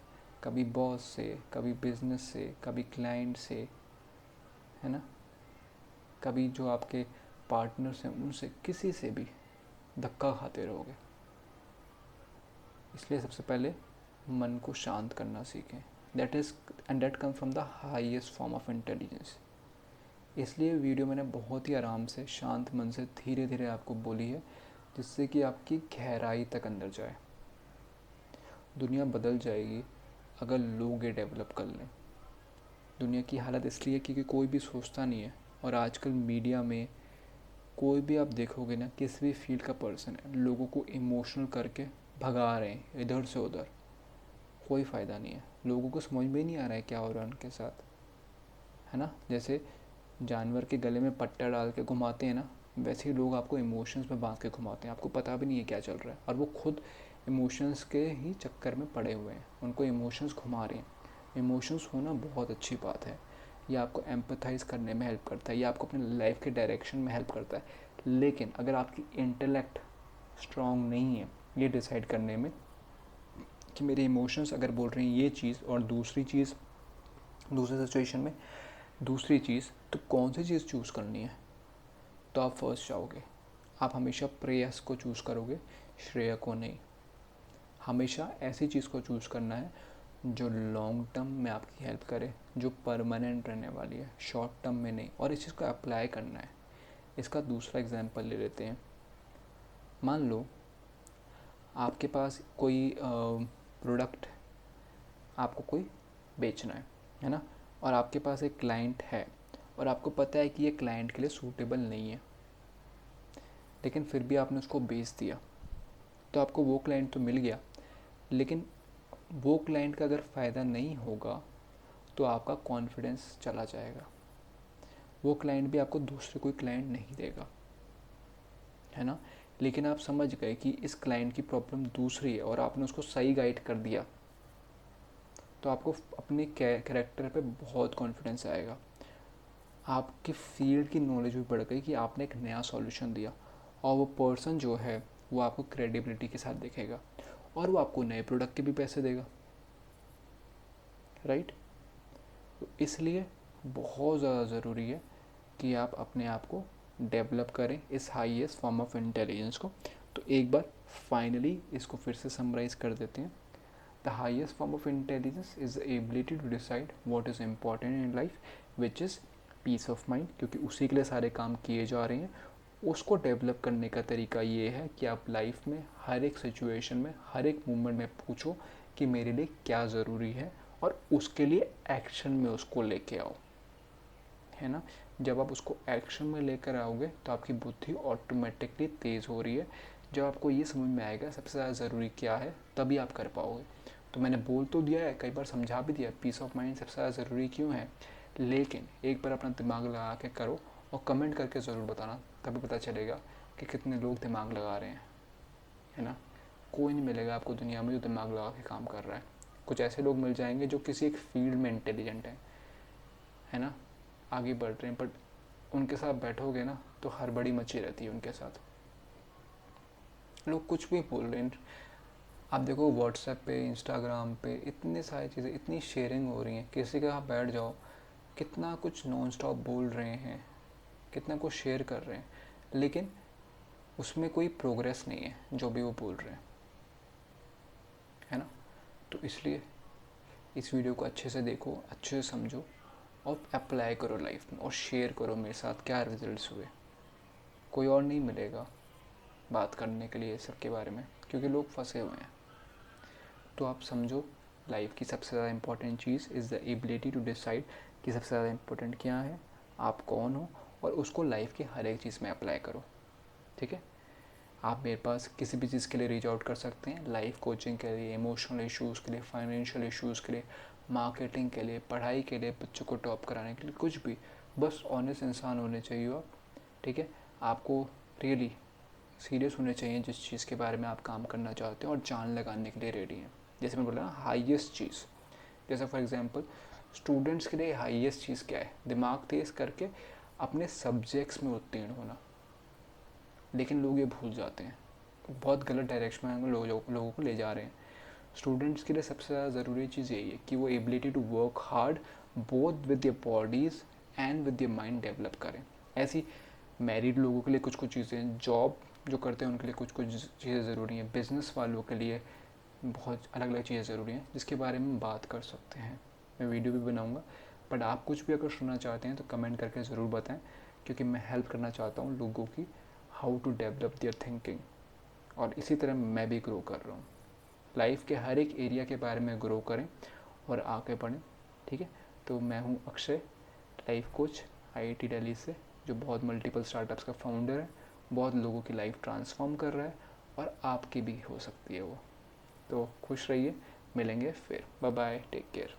कभी बॉस से, कभी बिजनेस से, कभी क्लाइंट से, है ना, कभी जो आपके पार्टनर्स हैं उनसे, किसी से भी धक्का खाते रहोगे। इसलिए सबसे पहले मन को शांत करना सीखें। That come from the highest form of intelligence. इसलिए वीडियो मैंने बहुत ही आराम से शांत मन से धीरे धीरे आपको बोली है, जिससे कि आपकी गहराई तक अंदर जाए। दुनिया बदल जाएगी अगर लोग ये डेवलप कर लें। दुनिया की हालत इसलिए क्योंकि कोई भी सोचता नहीं है, और आजकल मीडिया में कोई भी आप देखोगे ना, किसी भी फील्ड का पर्सन है, लोगों को इमोशनल करके भगा रहे हैं इधर से उधर। कोई फ़ायदा नहीं है, लोगों को समझ में ही नहीं आ रहा है क्या हो रहा है उनके साथ, है ना। जैसे जानवर के गले में पट्टा डाल के घुमाते हैं ना, वैसे ही लोग आपको इमोशंस में बांध के घुमाते हैं, आपको पता भी नहीं है क्या चल रहा है, और वो खुद इमोशंस के ही चक्कर में पड़े हुए हैं, उनको इमोशंस घुमा रहे हैं। इमोशंस होना बहुत अच्छी बात है, ये आपको एम्पथाइज करने में हेल्प करता है, ये आपको अपने लाइफ के डायरेक्शन में हेल्प करता है। लेकिन अगर आपकी इंटेलेक्ट स्ट्रॉन्ग नहीं है ये डिसाइड करने में कि मेरे इमोशंस अगर बोल रहे हैं ये चीज़ और दूसरी चीज़, दूसरे सिचुएशन में दूसरी चीज़, तो कौन सी चीज़ चूज़ करनी है, तो आप फर्स्ट जाओगे। आप हमेशा प्रेयस को चूज़ करोगे, श्रेय को नहीं। हमेशा ऐसी चीज़ को चूज़ करना है जो लॉन्ग टर्म में आपकी हेल्प करे, जो परमानेंट रहने वाली है, शॉर्ट टर्म में नहीं। और इस चीज़ को अप्लाई करना है। इसका दूसरा एग्जांपल ले लेते हैं। मान लो आपके पास कोई प्रोडक्ट आपको कोई बेचना है ना, और आपके पास एक क्लाइंट है और आपको पता है कि ये क्लाइंट के लिए सूटेबल नहीं है, लेकिन फिर भी आपने उसको बेच दिया। तो आपको वो क्लाइंट तो मिल गया, लेकिन वो क्लाइंट का अगर फ़ायदा नहीं होगा तो आपका कॉन्फिडेंस चला जाएगा। वो क्लाइंट भी आपको दूसरे कोई क्लाइंट नहीं देगा, है ना। लेकिन आप समझ गए कि इस क्लाइंट की प्रॉब्लम दूसरी है और आपने उसको सही गाइड कर दिया, तो आपको अपने कैरेक्टर पे बहुत कॉन्फिडेंस आएगा। आपकी फील्ड की नॉलेज भी बढ़ गई कि आपने एक नया सॉल्यूशन दिया, और वो पर्सन जो है वो आपको क्रेडिबिलिटी के साथ देखेगा और वो आपको नए प्रोडक्ट के भी पैसे देगा, राइट। तो इसलिए बहुत ज़्यादा ज़रूरी है कि आप अपने आप को डेवलप करें, इस हाईएस्ट फॉर्म ऑफ इंटेलिजेंस को। तो एक बार फाइनली इसको फिर से समराइज़ कर देते हैं। The highest form of intelligence is the ability to decide what is important in life, which is peace of mind, क्योंकि उसी के लिए सारे काम किए जा रहे हैं। उसको डेवलप करने का तरीका ये है कि आप लाइफ में हर एक सिचुएशन में, हर एक मोमेंट में पूछो कि मेरे लिए क्या ज़रूरी है, और उसके लिए एक्शन में उसको लेके आओ, है ना। जब आप उसको एक्शन में लेकर आओगे तो आपकी बुद्धि ऑटोमेटिकली तेज़ हो रही है। जब आपको ये समझ में आएगा सबसे ज़्यादा ज़रूरी क्या है, तभी आप कर पाओगे। तो मैंने बोल तो दिया है, कई बार समझा भी दिया पीस ऑफ माइंड सबसे ज़्यादा ज़रूरी क्यों है, लेकिन एक बार अपना दिमाग लगा के करो और कमेंट करके ज़रूर बताना, तभी पता चलेगा कि कितने लोग दिमाग लगा रहे हैं, है ना। कोई नहीं मिलेगा आपको दुनिया में जो दिमाग लगा के काम कर रहा है। कुछ ऐसे लोग मिल जाएंगे जो किसी एक फील्ड में इंटेलिजेंट है ना, आगे बढ़ रहे हैं, बट उनके साथ बैठोगे ना तो हड़बड़ी मची रहती है उनके साथ। लोग कुछ भी बोल रहे हैं, आप देखो व्हाट्सएप पे, इंस्टाग्राम पे इतनी सारी चीज़ें, इतनी शेयरिंग हो रही हैं, किसी के आप बैठ जाओ कितना कुछ नॉन स्टॉप बोल रहे हैं, कितना कुछ शेयर कर रहे हैं, लेकिन उसमें कोई प्रोग्रेस नहीं है जो भी वो बोल रहे हैं, है ना। तो इसलिए इस वीडियो को अच्छे से देखो, अच्छे से समझो और अप्लाई करो लाइफ में, और शेयर करो मेरे साथ क्या रिजल्ट्स हुए। कोई और नहीं मिलेगा बात करने के लिए सबके बारे में, क्योंकि लोग फंसे हुए हैं। तो आप समझो लाइफ की सबसे ज़्यादा इम्पोर्टेंट चीज़ is the ability to decide कि सबसे ज़्यादा इम्पोर्टेंट क्या है, आप कौन हो, और उसको लाइफ की हर एक चीज़ में अप्लाई करो, ठीक है। आप मेरे पास किसी भी चीज़ के लिए रीच आउट कर सकते हैं, लाइफ कोचिंग के लिए, इमोशनल इश्यूज़ के लिए, फाइनेंशियल इश्यूज़ के लिए, मार्केटिंग के लिए, पढ़ाई के लिए, बच्चों को टॉप कराने के लिए, कुछ भी। बस ऑनेस्ट इंसान होने चाहिए आप, ठीक है। आपको रियली सीरियस होने चाहिए जिस चीज़ के बारे में आप काम करना चाहते हैं और जान लगाने के लिए रेडी हैं। जैसे मैं बोला ना, हाईएस्ट चीज़, जैसे फॉर एग्जांपल स्टूडेंट्स के लिए हाईएस्ट चीज़ क्या है, दिमाग तेज़ करके अपने सब्जेक्ट्स में उत्तीर्ण होना। लेकिन लोग ये भूल जाते हैं, बहुत गलत डायरेक्शन में लोगों को ले जा रहे हैं। स्टूडेंट्स के लिए सबसे ज़्यादा ज़रूरी चीज़ यही है कि वो ability to work hard both with your bodies and with your mind develop करें। ऐसी मैरिड लोगों के लिए कुछ कुछ चीज़ें, जॉब जो करते हैं उनके लिए कुछ कुछ चीज़ें ज़रूरी हैं, बिज़नेस वालों के लिए बहुत अलग अलग चीज़ें ज़रूरी हैं जिसके बारे में बात कर सकते हैं। मैं वीडियो भी बनाऊँगा, बट आप कुछ भी अगर सुनना चाहते हैं तो कमेंट करके ज़रूर बताएं, क्योंकि मैं हेल्प करना चाहता हूँ लोगों की how to develop their thinking, और इसी तरह मैं भी ग्रो कर रहा हूँ। लाइफ के हर एक एरिया के बारे में ग्रो करें और आगे बढ़ें, ठीक है। तो मैं हूँ Akshay, life coach IIT Delhi से, जो बहुत मल्टीपल स्टार्टअप्स का फाउंडर है, बहुत लोगों की लाइफ ट्रांसफॉर्म कर रहा है, और आपकी भी हो सकती है वो। तो खुश रहिए, मिलेंगे फिर, बाय बाय, टेक केयर।